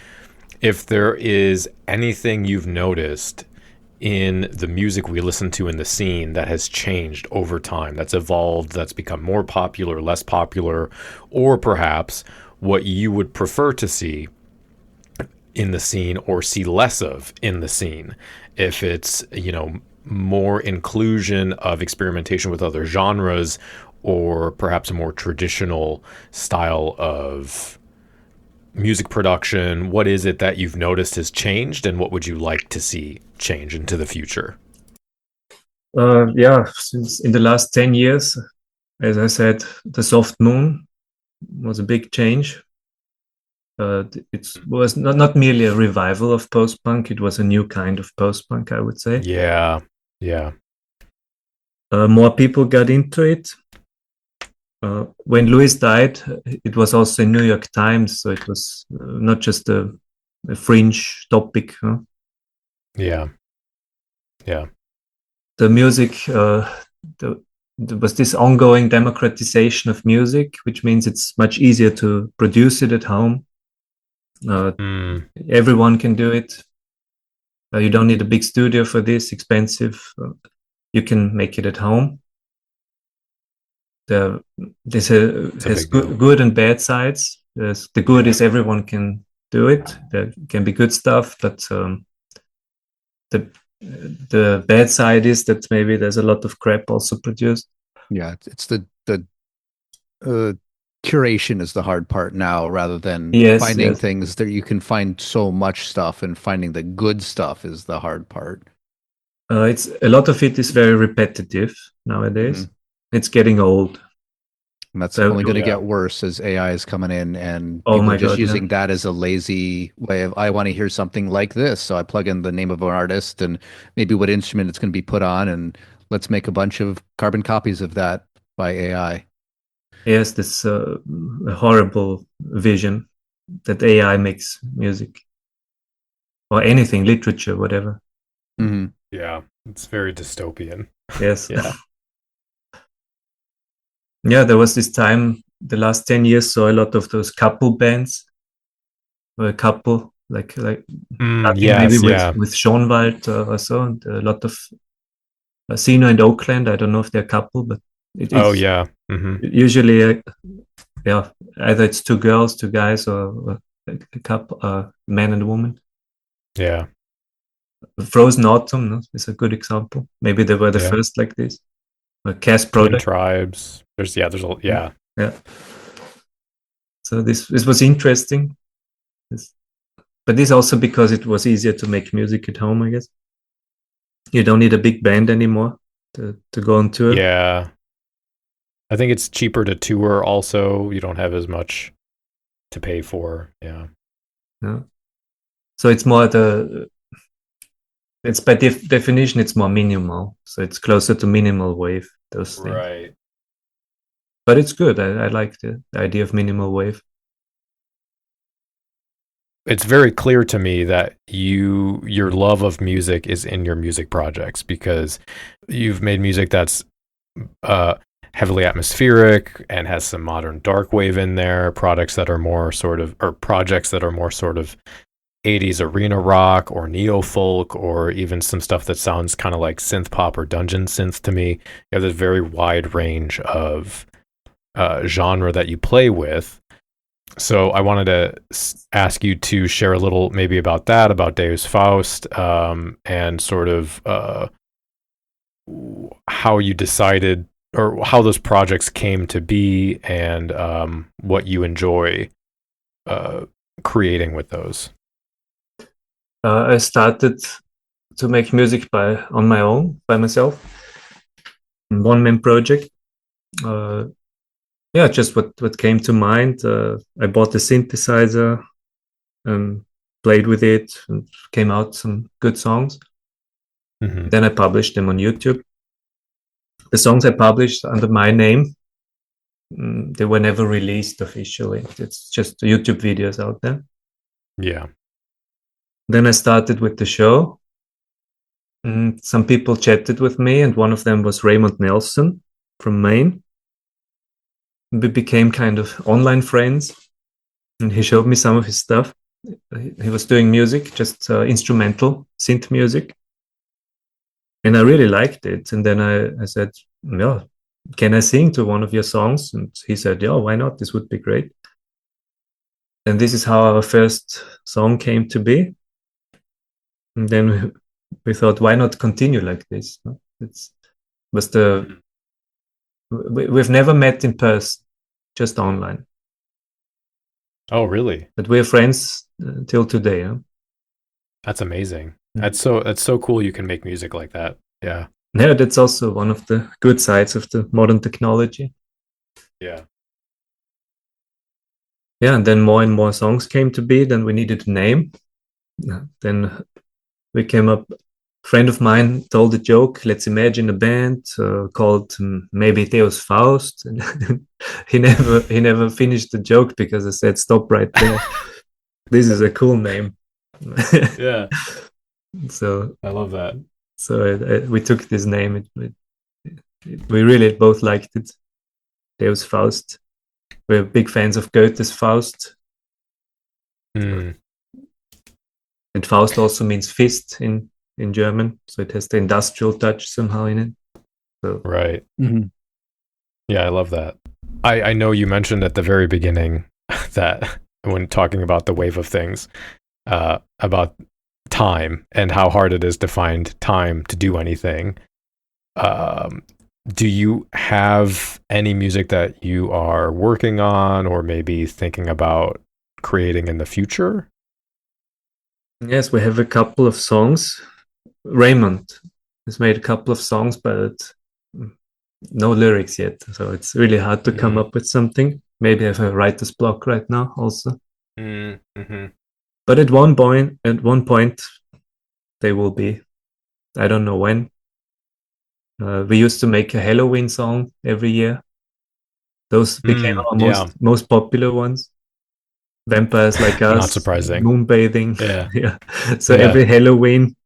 if there is anything you've noticed in the music we listen to in the scene that has changed over time, that's evolved, that's become more popular, less popular, or perhaps what you would prefer to see in the scene or see less of in the scene. If it's, more inclusion of experimentation with other genres, or perhaps a more traditional style of music production, what is it that you've noticed has changed, and what would you like to see change into the future? Since in the last 10 years, as I said, the soft moon was a big change. It was not merely a revival of post-punk, it was a new kind of post-punk, I would say. Yeah. More people got into it. When Louis died, it was also in New York Times, so it was not just a fringe topic. Huh? Yeah. The music, there was this ongoing democratization of music, which means it's much easier to produce it at home. Everyone can do it. You don't need a big studio for this, expensive. You can make it at home. This has good and bad sides. The good is everyone can do it. There can be good stuff, but the bad side is that maybe there's a lot of crap also produced. Yeah, it's the curation is the hard part now, rather than finding things that you can find so much stuff, and finding the good stuff is the hard part. It's a lot of it is very repetitive nowadays. It's getting old. And that's only going to get worse as AI is coming in, and people are just using that as a lazy way of, I want to hear something like this, so I plug in the name of an artist and maybe what instrument it's going to be put on, and let's make a bunch of carbon copies of that by AI. Yes, this a horrible vision that AI makes music or anything, literature, whatever. Mm-hmm. Yeah, it's very dystopian. Yes. Yeah, there was this time, the last 10 years, saw a lot of those couple bands, or a couple, like with Schonwald or so, and a lot of Szene and Oakland. I don't know if they're a couple, but usually either it's two girls, two guys, or a couple, man and woman. Yeah. Frozen Autumn, no, is a good example. Maybe they were the first like this. Cast Product Tribes. There's yeah. So this was interesting. But this also because it was easier to make music at home, I guess. You don't need a big band anymore to go on tour. Yeah. I think it's cheaper to tour also. You don't have as much to pay for. Yeah. So it's more it's by definition, it's more minimal. So it's closer to minimal wave, those things. Right. But it's good. I like the idea of minimal wave. It's very clear to me that your love of music is in your music projects, because you've made music that's heavily atmospheric and has some modern dark wave in there, projects that are more sort of 80s arena rock or neo folk, or even some stuff that sounds kind of like synth pop or dungeon synth to me. You have this very wide range of genre that you play with. So I wanted to ask you to share a little maybe about that, about Deus Faust, and sort of how you decided, or how those projects came to be, and what you enjoy creating with those. I started to make music on my own, by myself, one-man project. Just what came to mind. I bought a synthesizer and played with it, and came out some good songs. Mm-hmm. Then I published them on YouTube. The songs I published under my name, they were never released officially. It's just YouTube videos out there. Yeah. Then I started with the show. Some people chatted with me, and one of them was Raymond Nelson from Maine. We became kind of online friends, and he showed me some of his stuff. He was doing music, just instrumental synth music. And I really liked it. And then I said, yeah, can I sing to one of your songs? And he said, yeah, why not? This would be great. And this is how our first song came to be. And then we thought, why not continue like this? We've never met in person, just online. Oh, really? But we're friends till today. Huh? That's amazing. That's so cool. You can make music like that. Yeah. Yeah, that's also one of the good sides of the modern technology. Yeah. Yeah, and then more and more songs came to be. Then we needed a name. Then we came up. A friend of mine told a joke. Let's imagine a band called maybe Deus Faust. And he never finished the joke because I said stop right there. This is a cool name. Yeah. So I love that. So we took this name. We really both liked it. Deus Faust. We're big fans of Goethe's Faust. And Faust also means fist in German, so it has the industrial touch somehow in it. So. Right. Mm-hmm. Yeah, I love that. I know you mentioned at the very beginning that when talking about the wave of things, about time and how hard it is to find time to do anything. Do you have any music that you are working on or maybe thinking about creating in the future? Yes, we have a couple of songs. Raymond has made a couple of songs, but no lyrics yet. So it's really hard to come up with something. Maybe I have a writer's block right now also. Mm-hmm. But at one point, they will be. I don't know when. We used to make a Halloween song every year. Those became our most popular ones. Vampires Like Us. Not surprising. Moonbathing. Yeah. So every Halloween,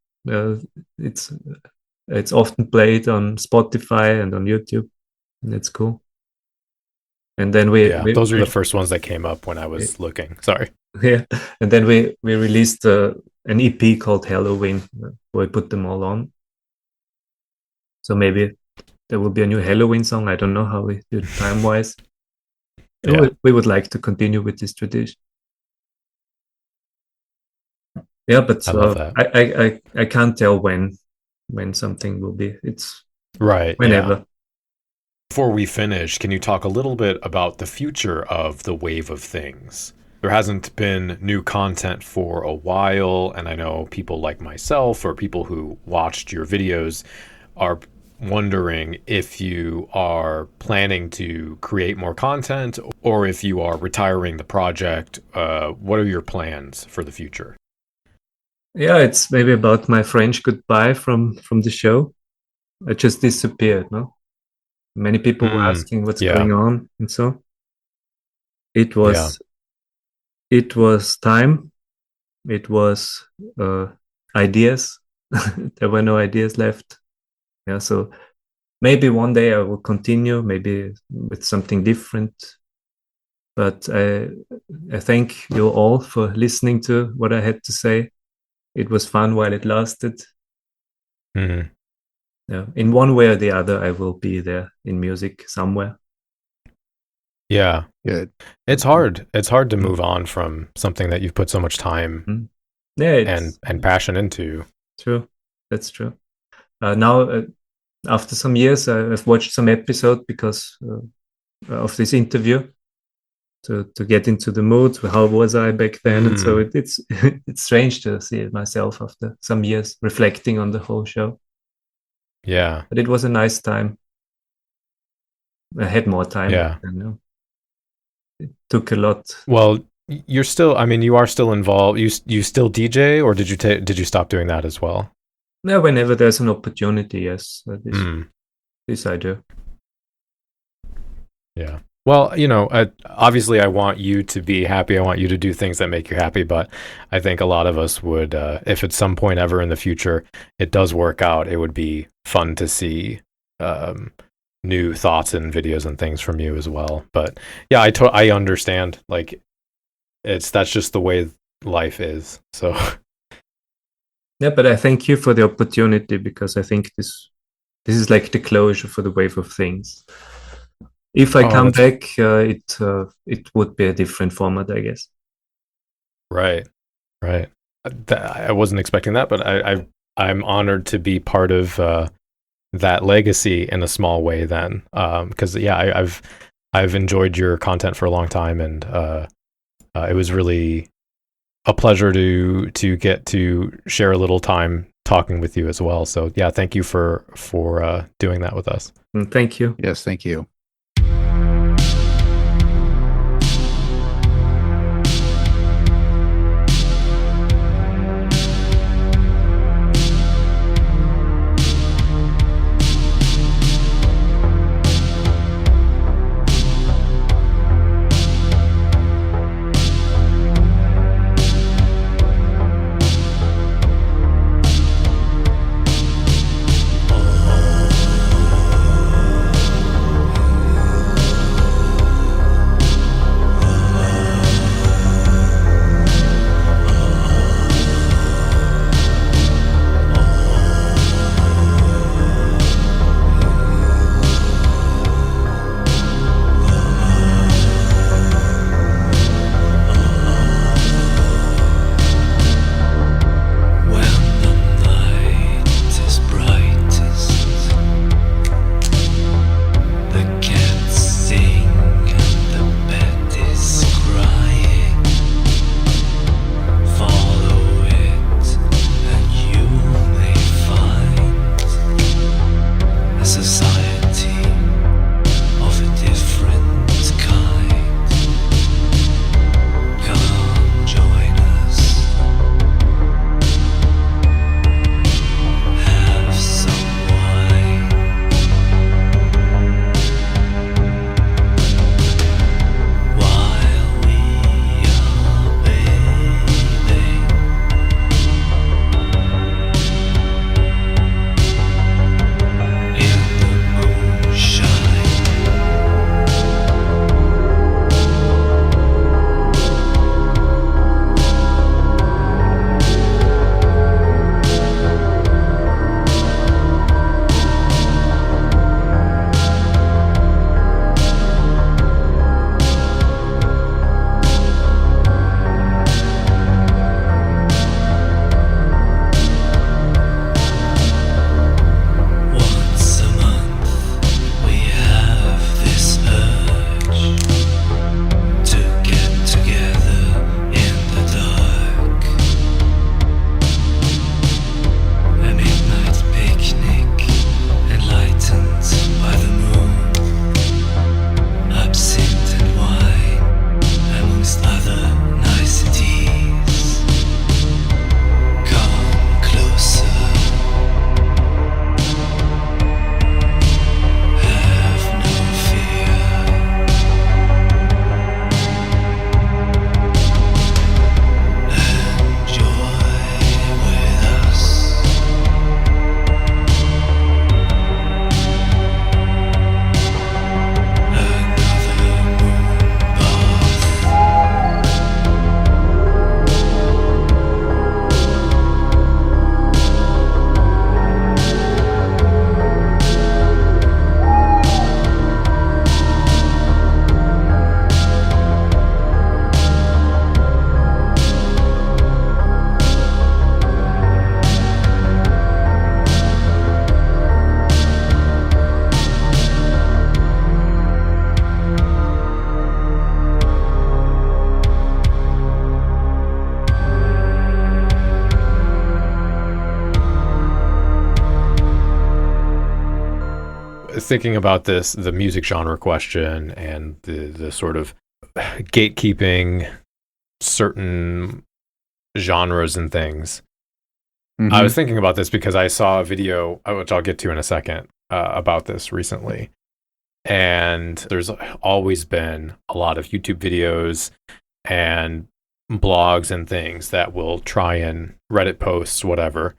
it's often played on Spotify and on YouTube. And it's cool. And then those were the first ones that came up when I was looking. Sorry. Yeah, and then we released an EP called Halloween, where we put them all on. So maybe there will be a new Halloween song. I don't know how we do it time-wise. Yeah. We would like to continue with this tradition. Yeah, but I love that. I can't tell when something will be. It's Right. whenever. Yeah. Before we finish, can you talk a little bit about the future of the Wave of Things? There hasn't been new content for a while, and I know people like myself or people who watched your videos are wondering if you are planning to create more content or if you are retiring the project. What are your plans for the future? Yeah, it's maybe about my French goodbye from the show. I just disappeared, no? Many people were asking what's going on, and so it was time. It was ideas. There were no ideas left. Yeah, so maybe one day I will continue, maybe with something different. But I thank you all for listening to what I had to say. It was fun while it lasted. Mm-hmm. Yeah, in one way or the other, I will be there in music somewhere. Yeah. Good. It's hard. It's hard to move on from something that you've put so much time and passion into. True. That's true. Now, after some years, I've watched some episode because of this interview to get into the mood. How was I back then? And so it's it's strange to see it myself after some years reflecting on the whole show. Yeah. But it was a nice time. I had more time. Yeah. It took a lot. Well, you're still, I mean, you are still involved. You still DJ, or did you stop doing that as well? Yeah, whenever there's an opportunity, yes. This I do. Yeah. Well, obviously I want you to be happy. I want you to do things that make you happy. But I think a lot of us would, if at some point ever in the future it does work out, it would be fun to see new thoughts and videos and things from you as well. But yeah, I understand. Like, that's just the way life is. So. Yeah, but I thank you for the opportunity, because I think this is like the closure for the Wave of Things. If I come back, it would be a different format, I guess. Right. I wasn't expecting that, but I'm honored to be part of that legacy in a small way. Then, because I've enjoyed your content for a long time, and it was really a pleasure to get to share a little time talking with you as well. So yeah, thank you for doing that with us. Thank you. Yes, thank you. thinking about this, the music genre question and the sort of gatekeeping certain genres and things. Mm-hmm. I was thinking about this because I saw a video, which I'll get to in a second, about this recently. And there's always been a lot of YouTube videos and blogs and things that will try and Reddit posts, whatever,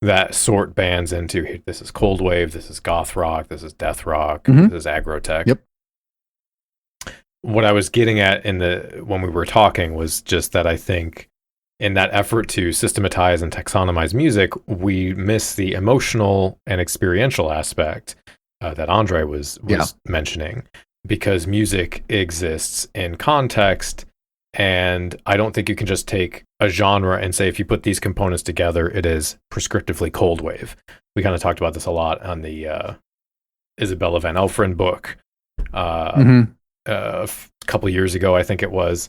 that sort bands into, this is cold wave, this is goth rock, this is death rock, this is aggro tech. Yep. What I was getting at when we were talking was just that I think in that effort to systematize and taxonomize music, we miss the emotional and experiential aspect that Andre was mentioning, because music exists in context, and I don't think you can just take a genre and say, if you put these components together, it is prescriptively cold wave. We kind of talked about this a lot on the Isabella Van Elfren book a couple years ago, I think it was.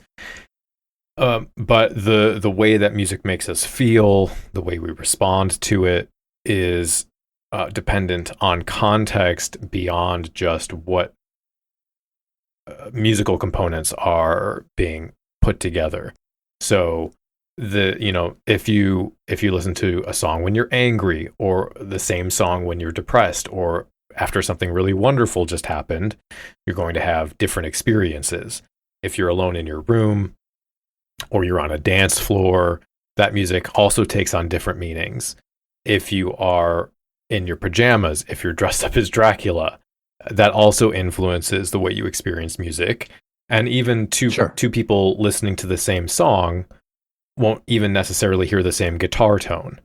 But the way that music makes us feel, the way we respond to it, is dependent on context beyond just what musical components are being put together. So if you listen to a song when you're angry, or the same song when you're depressed, or after something really wonderful just happened, you're going to have different experiences. If you're alone in your room or you're on a dance floor, that music also takes on different meanings. If you are in your pajamas, if you're dressed up as Dracula, that also influences the way you experience music. And even two people listening to the same song won't even necessarily hear the same guitar tone.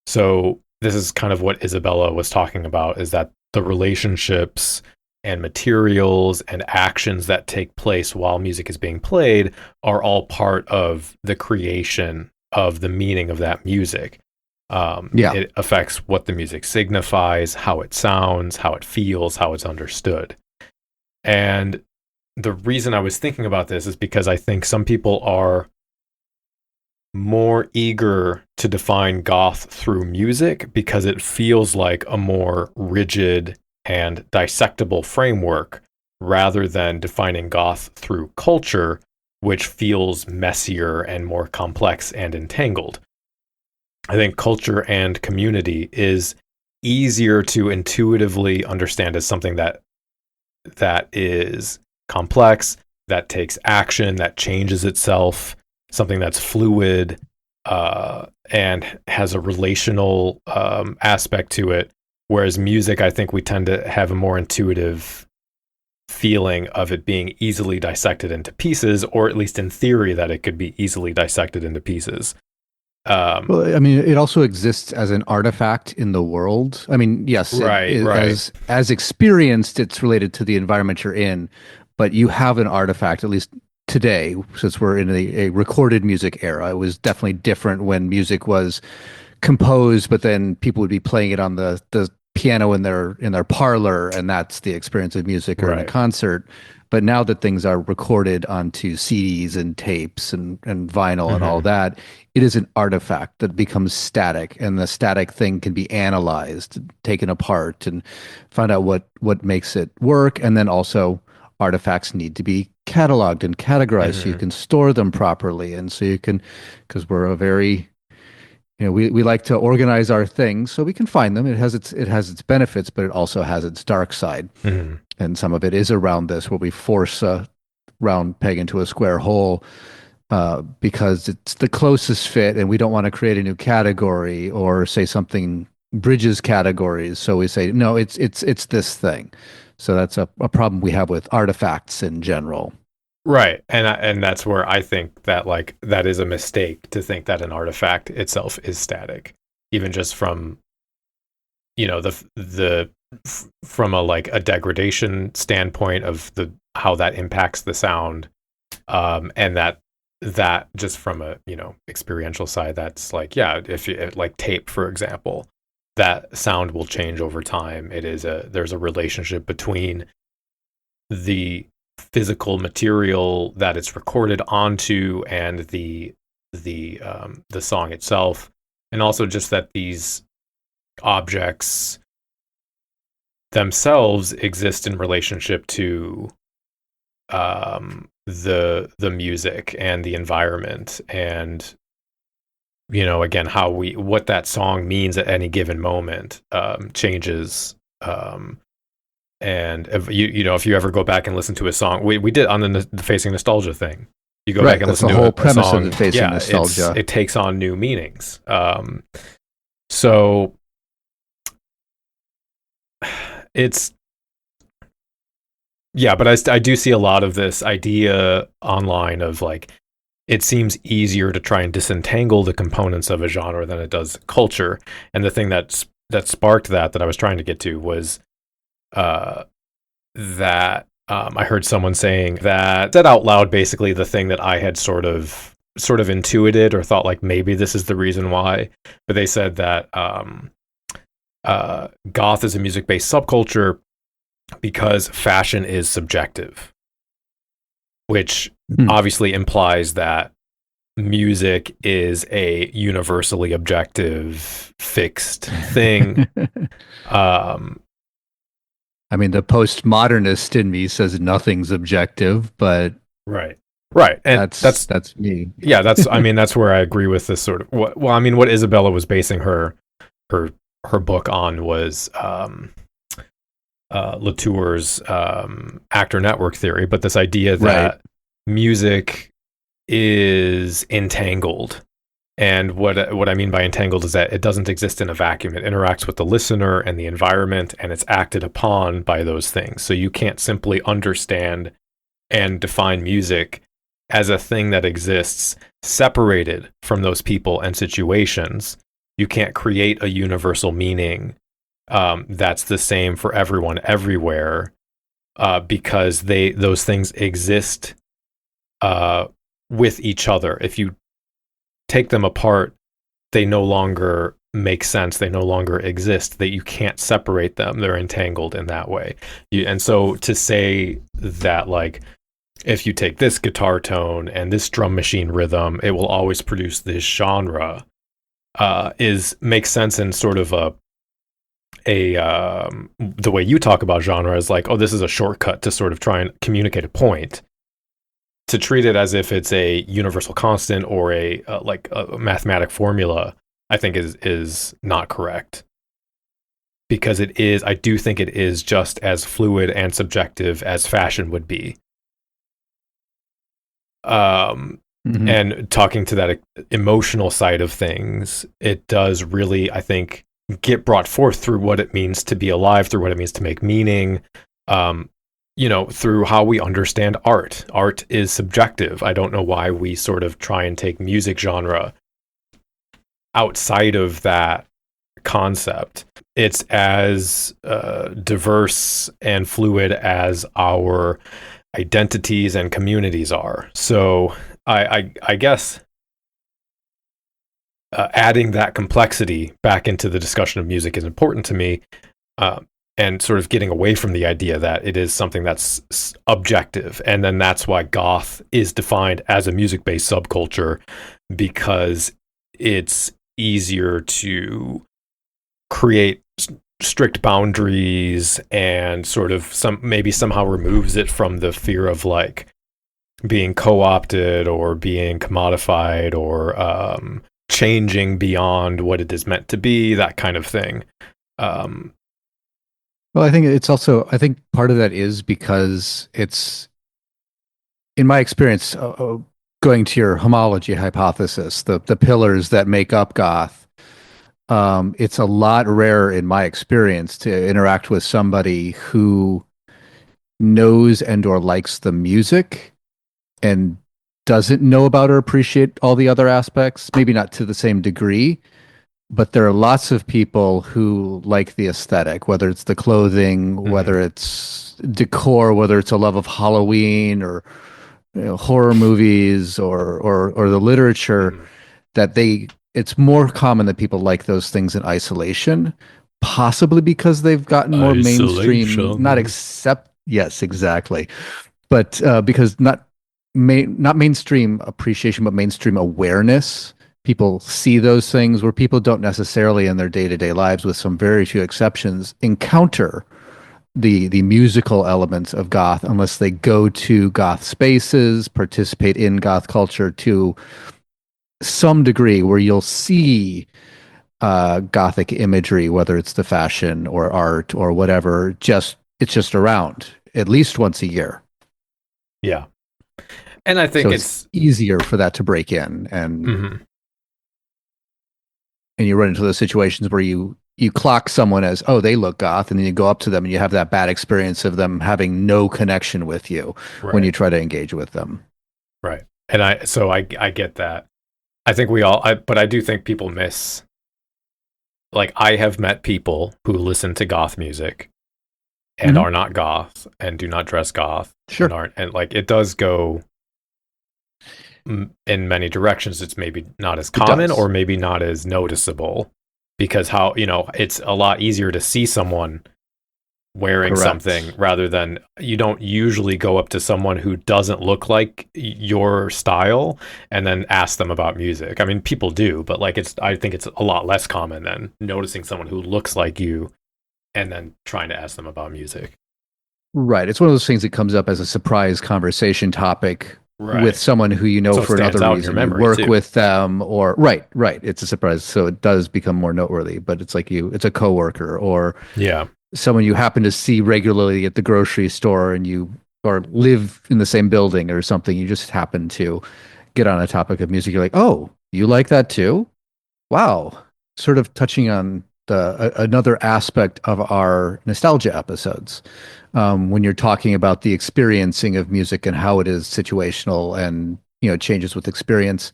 So this is kind of what Isabella was talking about, is that the relationships and materials and actions that take place while music is being played are all part of the creation of the meaning of that music. It affects what the music signifies, how it sounds, how it feels, how it's understood. And the reason I was thinking about this is because I think some people are more eager to define goth through music because it feels like a more rigid and dissectable framework, rather than defining goth through culture, which feels messier and more complex and entangled. I think culture and community is easier to intuitively understand as something that is complex, that takes action, that changes itself, something that's fluid, and has a relational aspect to it. Whereas music, I think we tend to have a more intuitive feeling of it being easily dissected into pieces, or at least in theory that it could be easily dissected into pieces. Well, I mean, it also exists as an artifact in the world. I mean, yes, right. As experienced, it's related to the environment you're in, but you have an artifact, at least today, since we're in a recorded music era. It was definitely different when music was composed, but then people would be playing it on the piano in their parlor, and that's the experience of music, or in a concert. But now that things are recorded onto CDs and tapes and vinyl and all that, it is an artifact that becomes static, and the static thing can be analyzed, taken apart, and find out what makes it work. And then also artifacts need to be cataloged and categorized so you can store them properly. And so you can, because we're a very, we like to organize our things so we can find them. It has its benefits, but it also has its dark side. And some of it is around this, where we force a round peg into a square hole because it's the closest fit, and we don't want to create a new category or say something bridges categories. So we say, no, it's this thing. So that's a problem we have with artifacts in general. Right. And that's where I think that that is a mistake to think that an artifact itself is static, even just from, from a degradation standpoint of how that impacts the sound. And that just from a, experiential side, that's if you tape, for example, that sound will change over time. There's a relationship between the physical material that it's recorded onto and the song itself, and also just that these objects themselves exist in relationship to the music and the environment, and again, what that song means at any given moment changes. And if you ever go back and listen to a song, we did on the Facing Nostalgia thing. You go back and listen to the whole a premise song, of the Facing Nostalgia. It takes on new meanings. So it's but I do see a lot of this idea online of like, it seems easier to try and disentangle the components of a genre than it does culture. And the thing that sparked that I was trying to get to was that I heard someone saying that said out loud basically the thing that I had sort of intuited or thought like maybe this is the reason why. But they said that goth is a music-based subculture because fashion is subjective, which obviously implies that music is a universally objective, fixed thing. I mean, the postmodernist in me says nothing's objective, but right, and that's me. Yeah, that's where I agree with this sort of. What Isabella was basing her book on was Latour's actor network theory, but this idea that music is entangled. And what I mean by entangled is that it doesn't exist in a vacuum. It interacts with the listener and the environment, and it's acted upon by those things. So you can't simply understand and define music as a thing that exists separated from those people and situations. You can't create a universal meaning that's the same for everyone everywhere, because those things exist with each other. If you take them apart, they no longer make sense. They no longer exist. That you can't separate them. They're entangled in that way. And so to say that, like, if you take this guitar tone and this drum machine rhythm, it will always produce this genre, makes sense in sort of the way you talk about genre is like, oh, this is a shortcut to sort of try and communicate a point. To treat it as if it's a universal constant or a mathematic formula, I think is not correct. Because I do think it is just as fluid and subjective as fashion would be. And talking to that emotional side of things, it does really, I think, get brought forth through what it means to be alive, through what it means to make meaning, through how we understand art. Art is subjective. I don't know why we sort of try and take music genre outside of that concept. It's as diverse and fluid as our identities and communities are. So I guess adding that complexity back into the discussion of music is important to me, and sort of getting away from the idea that it is something that's objective. And then that's why goth is defined as a music-based subculture, because it's easier to create strict boundaries and sort of maybe somehow removes it from the fear of like being co-opted or being commodified or changing beyond what it is meant to be, that kind of thing. Well, I think part of that is because it's, in my experience, going to your homology hypothesis, the pillars that make up goth, it's a lot rarer in my experience to interact with somebody who knows and or likes the music and doesn't know about or appreciate all the other aspects, maybe not to the same degree. But there are lots of people who like the aesthetic, whether it's the clothing, whether it's decor, whether it's a love of Halloween or horror movies or the literature, that it's more common that people like those things in isolation, possibly because they've gotten more mainstream, yes, exactly. But because not mainstream appreciation, but mainstream awareness. People see those things where people don't necessarily in their day-to-day lives, with some very few exceptions, encounter the musical elements of goth unless they go to goth spaces, participate in goth culture to some degree, where you'll see gothic imagery, whether it's the fashion or art or whatever. It's just around at least once a year. Yeah, and I think so it's easier for that to break in, and and you run into those situations where you clock someone as, oh, they look goth, and then you go up to them and you have that bad experience of them having no connection with you when you try to engage with them. Right. And I get that. I think but I do think people miss, like, I have met people who listen to goth music and are not goth and do not dress goth. Sure. And like, it does go in many directions. It's maybe not as common or maybe not as noticeable, because it's a lot easier to see someone wearing something rather than, you don't usually go up to someone who doesn't look like your style and then ask them about music. I mean, people do, but like, I think it's a lot less common than noticing someone who looks like you and then trying to ask them about music. Right. It's one of those things that comes up as a surprise conversation topic with someone who for another reason. You work with them, or right. It's a surprise, so it does become more noteworthy. But it's like it's a coworker or someone you happen to see regularly at the grocery store, and or live in the same building or something. You just happen to get on a topic of music. You're like, oh, you like that too? Wow. Sort of touching on another aspect of our nostalgia episodes. When you're talking about the experiencing of music and how it is situational and changes with experience,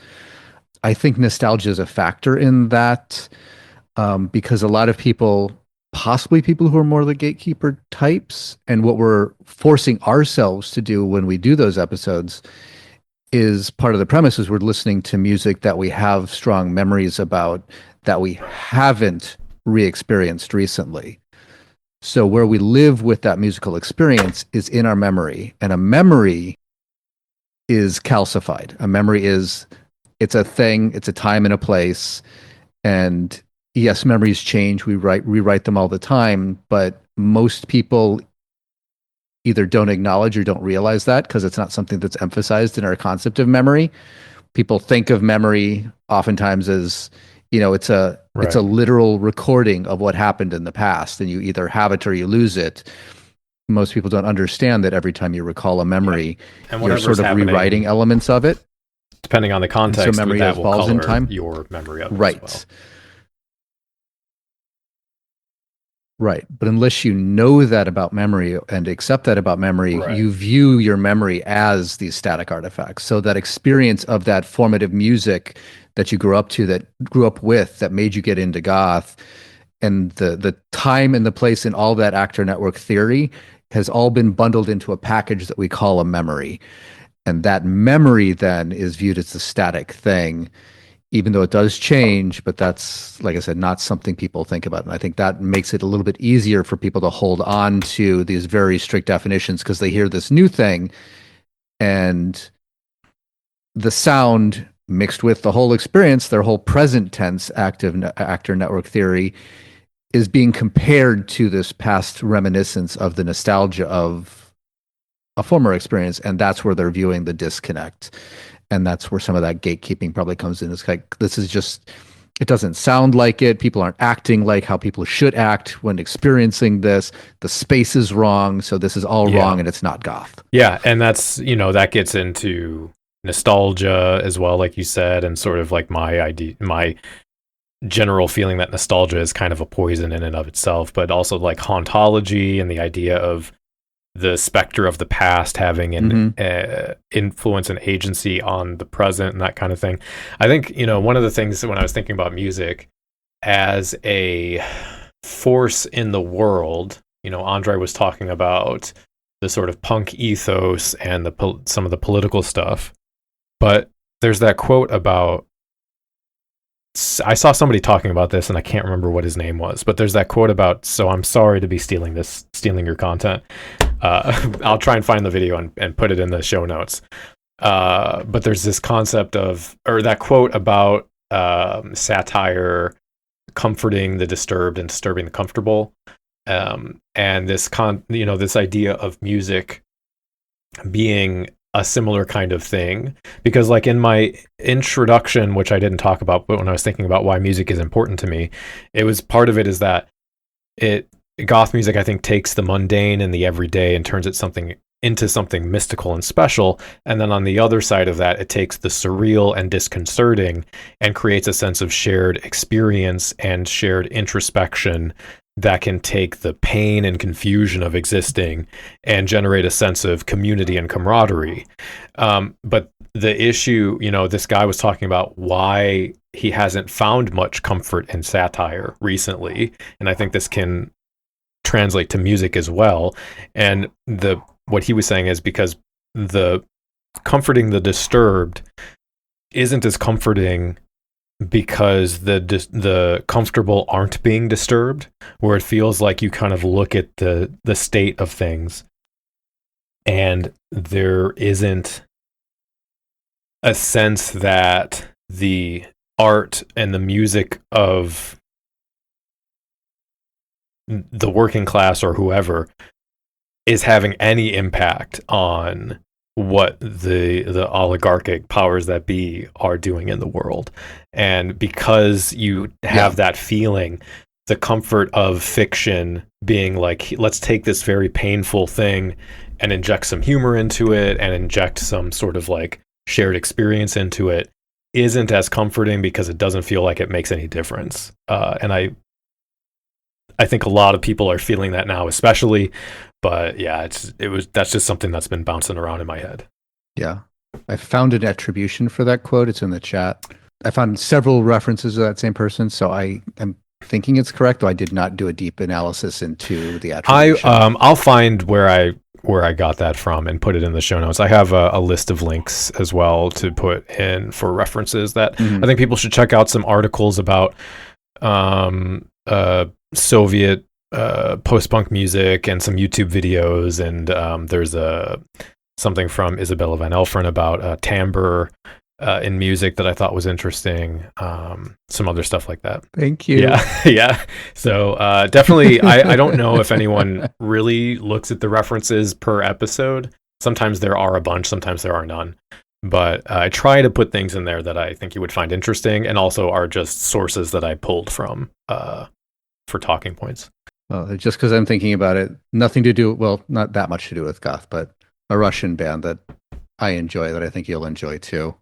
I think nostalgia is a factor in that, because a lot of people, possibly people who are more the gatekeeper types, and what we're forcing ourselves to do when we do those episodes is, part of the premise is we're listening to music that we have strong memories about that we haven't re-experienced recently. So where we live with that musical experience is in our memory, and a memory is calcified. A memory it's a thing, it's a time and a place. And yes, memories change. We rewrite them all the time, but most people either don't acknowledge or don't realize that, because it's not something that's emphasized in our concept of memory. People think of memory oftentimes as, it's a literal recording of what happened in the past, and you either have it or you lose it. Most people don't understand that every time you recall a memory, you're sort of rewriting elements of it. Depending on the context, so memory that will evolves color in time. Your memory of it right. as well. Right. But unless you know that about memory and accept that about memory, you view your memory as these static artifacts. So that experience of that formative music that you grew up with, that made you get into goth, and the time and the place in all that actor network theory has all been bundled into a package that we call a memory. And that memory then is viewed as the static thing, even though it does change, but that's, like I said, not something people think about. And I think that makes it a little bit easier for people to hold on to these very strict definitions, because they hear this new thing, and the sound mixed with the whole experience, their whole present tense actor network theory, is being compared to this past reminiscence of the nostalgia of a former experience. And that's where they're viewing the disconnect. And that's where some of that gatekeeping probably comes in. It's like, this is just, it doesn't sound like it. People aren't acting like how people should act when experiencing this. The space is wrong. So this is all wrong, and it's not goth. Yeah. And that's, that gets into nostalgia as well, like you said, and sort of like my general feeling that nostalgia is kind of a poison in and of itself, but also like hauntology and the idea of the specter of the past having an influence and agency on the present and that kind of thing. I think, one of the things when I was thinking about music as a force in the world, Andre was talking about the sort of punk ethos and some of the political stuff. But there's that quote about, I saw somebody talking about this and I can't remember what his name was, but there's that quote about, so I'm sorry to be stealing your content. I'll try and find the video and put it in the show notes. But there's this concept or that quote about satire comforting the disturbed and disturbing the comfortable. and this this idea of music being a similar kind of thing, because like in my introduction, which I didn't talk about, but when I was thinking about why music is important to me, it was part of it is that goth music, I think, takes the mundane and the everyday and turns it into something mystical and special. And then on the other side of that, it takes the surreal and disconcerting and creates a sense of shared experience and shared introspection that can take the pain and confusion of existing and generate a sense of community and camaraderie. But the issue, this guy was talking about why he hasn't found much comfort in satire recently. And I think this can translate to music as well. And what he was saying is because the comforting the disturbed isn't as comforting because the comfortable aren't being disturbed, where it feels like you kind of look at the state of things and there isn't a sense that the art and the music of the working class or whoever is having any impact on what the oligarchic powers that be are doing in the world. And because you have that feeling, the comfort of fiction being like, let's take this very painful thing and inject some humor into it and inject some sort of like shared experience into it, isn't as comforting because it doesn't feel like it makes any difference. And I think a lot of people are feeling that now, especially. But yeah, that's just something that's been bouncing around in my head. Yeah. I found an attribution for that quote. It's in the chat. I found several references to that same person, so I am thinking it's correct, though I did not do a deep analysis into the attribution. I'll find where I got that from and put it in the show notes. I have a list of links as well to put in for references that I think people should check out. Some articles about Soviet post-punk music and some YouTube videos, and there's something from Isabella Van Elfren about timbre in music that I thought was interesting. Some other stuff like that. Thank you. Yeah. So definitely, I don't know if anyone really looks at the references per episode. Sometimes there are a bunch, sometimes there are none. But I try to put things in there that I think you would find interesting, and also are just sources that I pulled from for talking points. Well, just because I'm thinking about it, nothing to do, well, not that much to do with goth, but a Russian band that I enjoy that I think you'll enjoy too,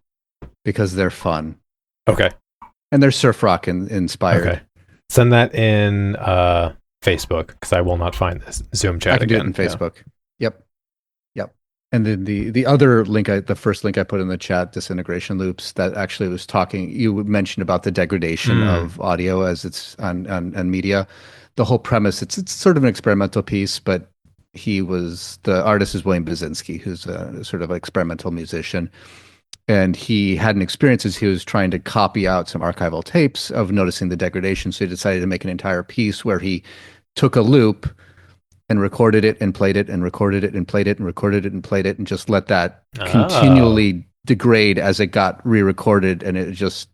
because they're fun. Okay. And they're surf rock inspired. Okay. Send that in Facebook, because I will not find this Zoom chat again. I can do it in Facebook. Yeah. Yep. And then the other link, the first link I put in the chat, Disintegration Loops, that actually was talking, you mentioned about the degradation of audio as it's on media. The whole premise, it's sort of an experimental piece, but the artist is William Basinski, who's a sort of experimental musician. And he had an experience as he was trying to copy out some archival tapes of noticing the degradation. So he decided to make an entire piece where he took a loop and recorded it and played it and recorded it and played it and recorded it and played it and just let that continually degrade as it got re-recorded. And it just...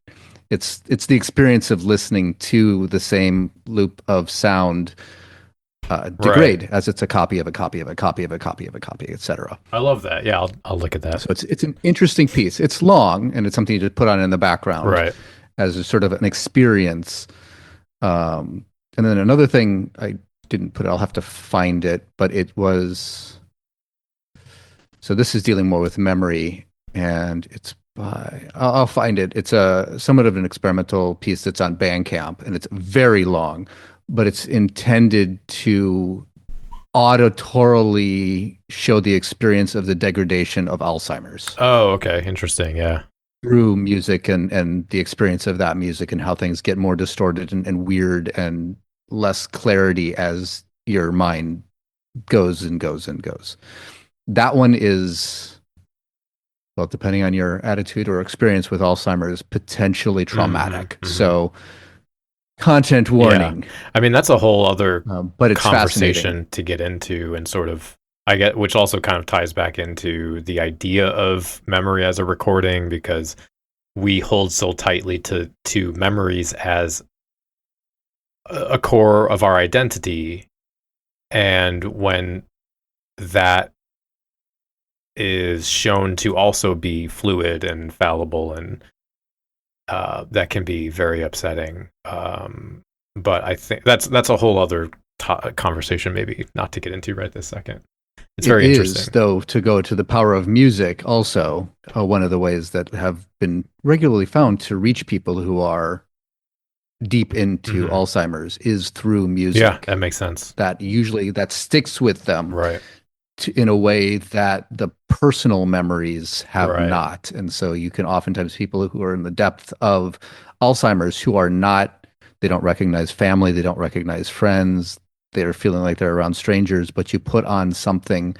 It's the experience of listening to the same loop of sound degrade as it's a copy of a copy of a copy of a copy of a copy, etc. I love that. Yeah, I'll look at that. So it's an interesting piece. It's long, and it's something to put on in the background, right, as a sort of an experience. And then another thing I didn't put, I'll have to find it, but it was. So this is dealing more with memory, and it's. I'll find it. It's somewhat of an experimental piece that's on Bandcamp, and it's very long, but it's intended to auditorily show the experience of the degradation of Alzheimer's. Oh, okay. Interesting. Yeah. Through music and the experience of that music and how things get more distorted and weird and less clarity as your mind goes and goes and goes. That one is... well, depending on your attitude or experience with Alzheimer's, potentially traumatic. So, content warning. Yeah. I mean, that's a whole other but it's conversation to get into, and sort of, which also kind of ties back into the idea of memory as a recording, because we hold so tightly to memories as a core of our identity, And when that is shown to also be fluid and fallible, and that can be very upsetting. But I think that's a whole other conversation, maybe not to get into right this second. It's very interesting. Is, though, to go to the power of music also, one of the ways that have been regularly found to reach people who are deep into Alzheimer's is through music. Yeah, that makes sense. That usually that sticks with them, right? In a way that the personal memories have not. And so you can oftentimes, people who are in the depth of Alzheimer's who are not, they don't recognize family, they don't recognize friends, they're feeling like they're around strangers, but you put on something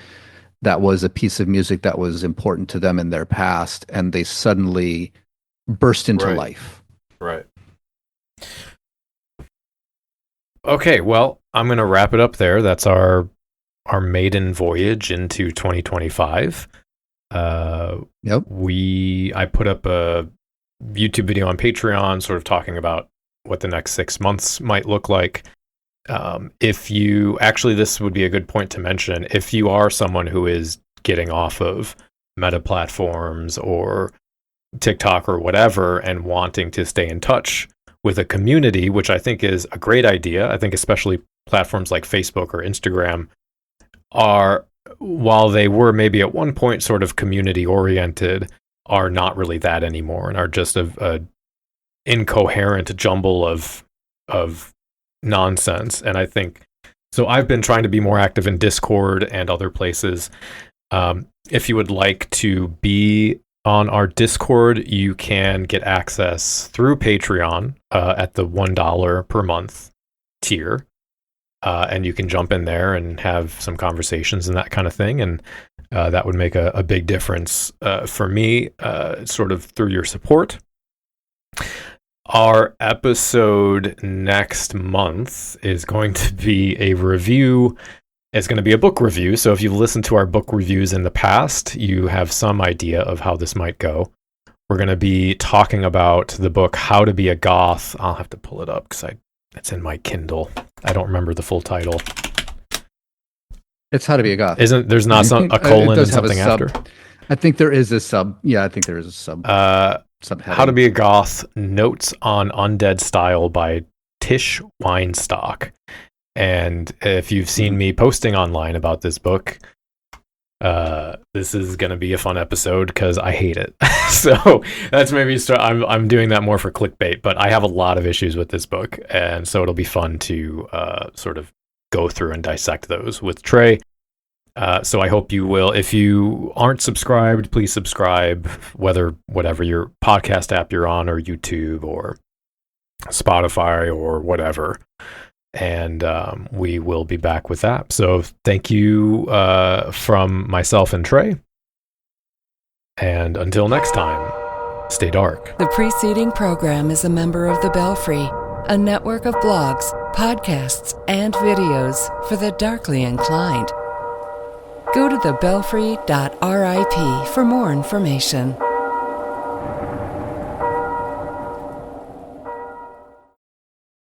that was a piece of music that was important to them in their past, and they suddenly burst into life. Right. Okay, well, I'm going to wrap it up there. That's our maiden voyage into 2025. Yep. I put up a YouTube video on Patreon sort of talking about what the next 6 months might look like. If you actually, this would be a good point to mention, if you are someone who is getting off of meta platforms or TikTok or whatever and wanting to stay in touch with a community, which I think is a great idea. I think especially platforms like Facebook or Instagram are, while they were maybe at one point sort of community oriented, are not really that anymore and are just a incoherent jumble of nonsense. And I think so. I've been trying to be more active in Discord and other places. If you would like to be on our Discord, you can get access through Patreon at the $1 per month tier. And you can jump in there and have some conversations and that kind of thing. And that would make a big difference for me, sort of through your support. Our episode next month is going to be a review. It's going to be a book review. So if you've listened to our book reviews in the past, you have some idea of how this might go. We're going to be talking about the book How to Be a Goth. I'll have to pull it up because it's in my Kindle. I don't remember the full title. It's How to Be a Goth. There's not a colon and something after? I think there is a sub. Yeah, I think there is a sub. Subheading. How to Be a Goth, Notes on Undead Style by Tish Weinstock. And if you've seen me posting online about this book, this is going to be a fun episode because I hate it. So that's maybe I'm doing that more for clickbait, but I have a lot of issues with this book. And so it'll be fun to sort of go through and dissect those with Trey. So I hope you will. If you aren't subscribed, please subscribe, whatever your podcast app you're on, or YouTube or Spotify or whatever. And we will be back with that. So thank you from myself and Trey. And until next time, stay dark. The preceding program is a member of the Belfry, a network of blogs, podcasts, and videos for the darkly inclined. Go to thebelfry.rip for more information.